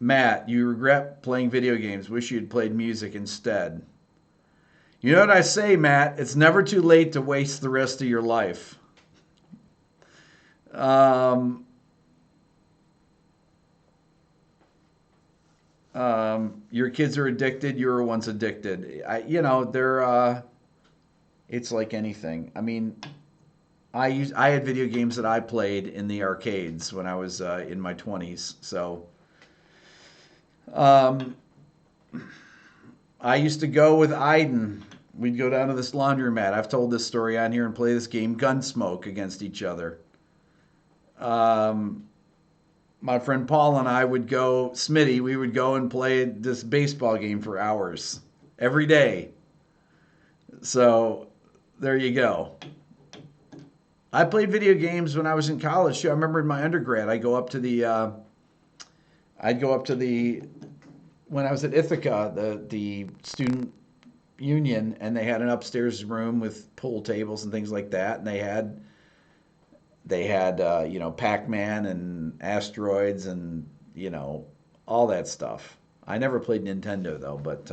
S1: Matt, you regret playing video games. Wish you'd played music instead. You know what I say, Matt? It's never too late to waste the rest of your life. Your kids are addicted. You were once addicted. They're. It's like anything. I mean, I had video games that I played in the arcades when I was in my 20s. So, I used to go with Iden. We'd go down to this laundromat. I've told this story on here and play this game, Gunsmoke, against each other. My friend Paul and I would go, Smitty, we would go and play this baseball game for hours every day. So there you go. I played video games when I was in college too. I remember in my undergrad, I'd go up to the when I was at Ithaca, the student union, and they had an upstairs room with pool tables and things like that, and they had Pac-Man and Asteroids and all that stuff. I never played Nintendo though, but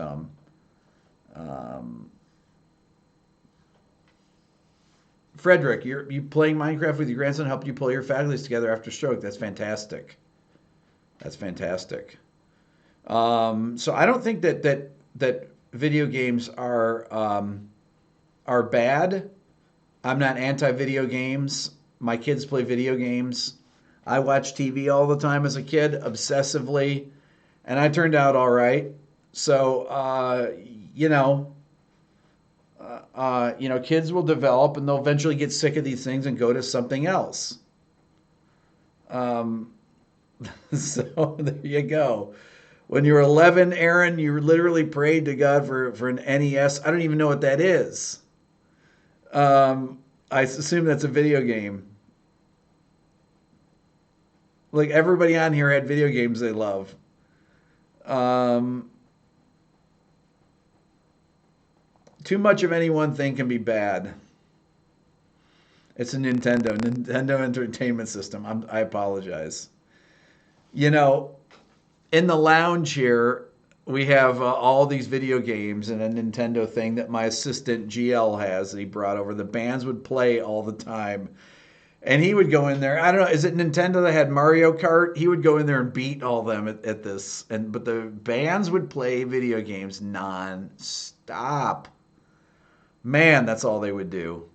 S1: Frederick, you playing Minecraft with your grandson helped you pull your faculties together after stroke. That's fantastic. That's fantastic. So I don't think that video games are bad. I'm not anti-video games. My kids play video games. I watched TV all the time as a kid, obsessively, and I turned out all right. So, kids will develop and they'll eventually get sick of these things and go to something else. So there you go. When you were 11, Aaron, you literally prayed to God for an NES. I don't even know what that is. I assume that's a video game. Like everybody on here had video games they love. Too much of any one thing can be bad. It's a Nintendo Entertainment System. I apologize. In the lounge here, we have all these video games and a Nintendo thing that my assistant GL has that he brought over. The bands would play all the time. And he would go in there. I don't know. Is it Nintendo that had Mario Kart? He would go in there and beat all them at this. But the bands would play video games non-stop. Man, that's all they would do.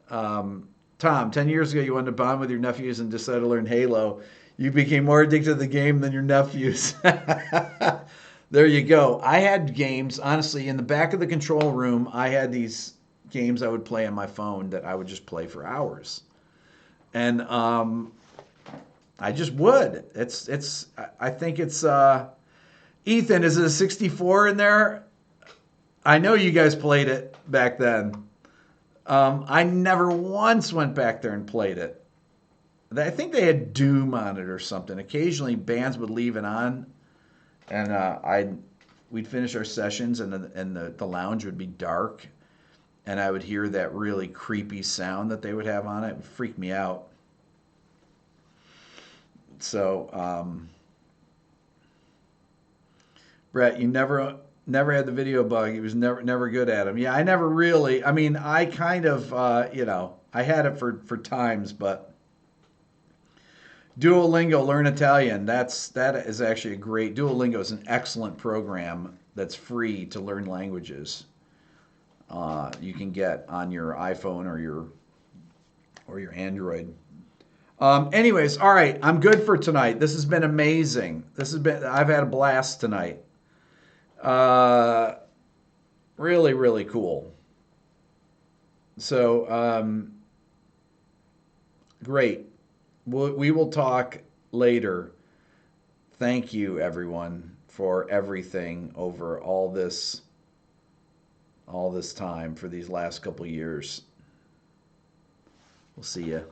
S1: Tom, 10 years ago, you wanted to bond with your nephews and decided to learn Halo. You became more addicted to the game than your nephews. There you go. I had games, honestly, in the back of the control room. I had these games I would play on my phone that I would just play for hours. And I just would. I think it's Ethan, is it a 64 in there? I know you guys played it back then. I never once went back there and played it. I think they had Doom on it or something. Occasionally bands would leave it on, and we'd finish our sessions, and the lounge would be dark, and I would hear that really creepy sound that they would have on it. It would freak me out. So, Brett, you never had the video bug. He was never good at them. Yeah, I never really. I mean, I kind of, I had it for times, but Duolingo, learn Italian. That is actually a great. Duolingo is an excellent program that's free to learn languages. You can get on your iPhone or your Android. Anyways, all right, I'm good for tonight. This has been amazing. I've had a blast tonight. Really, really cool. So, great. We will talk later. Thank you, everyone, for everything over all this time for these last couple years. We'll see you.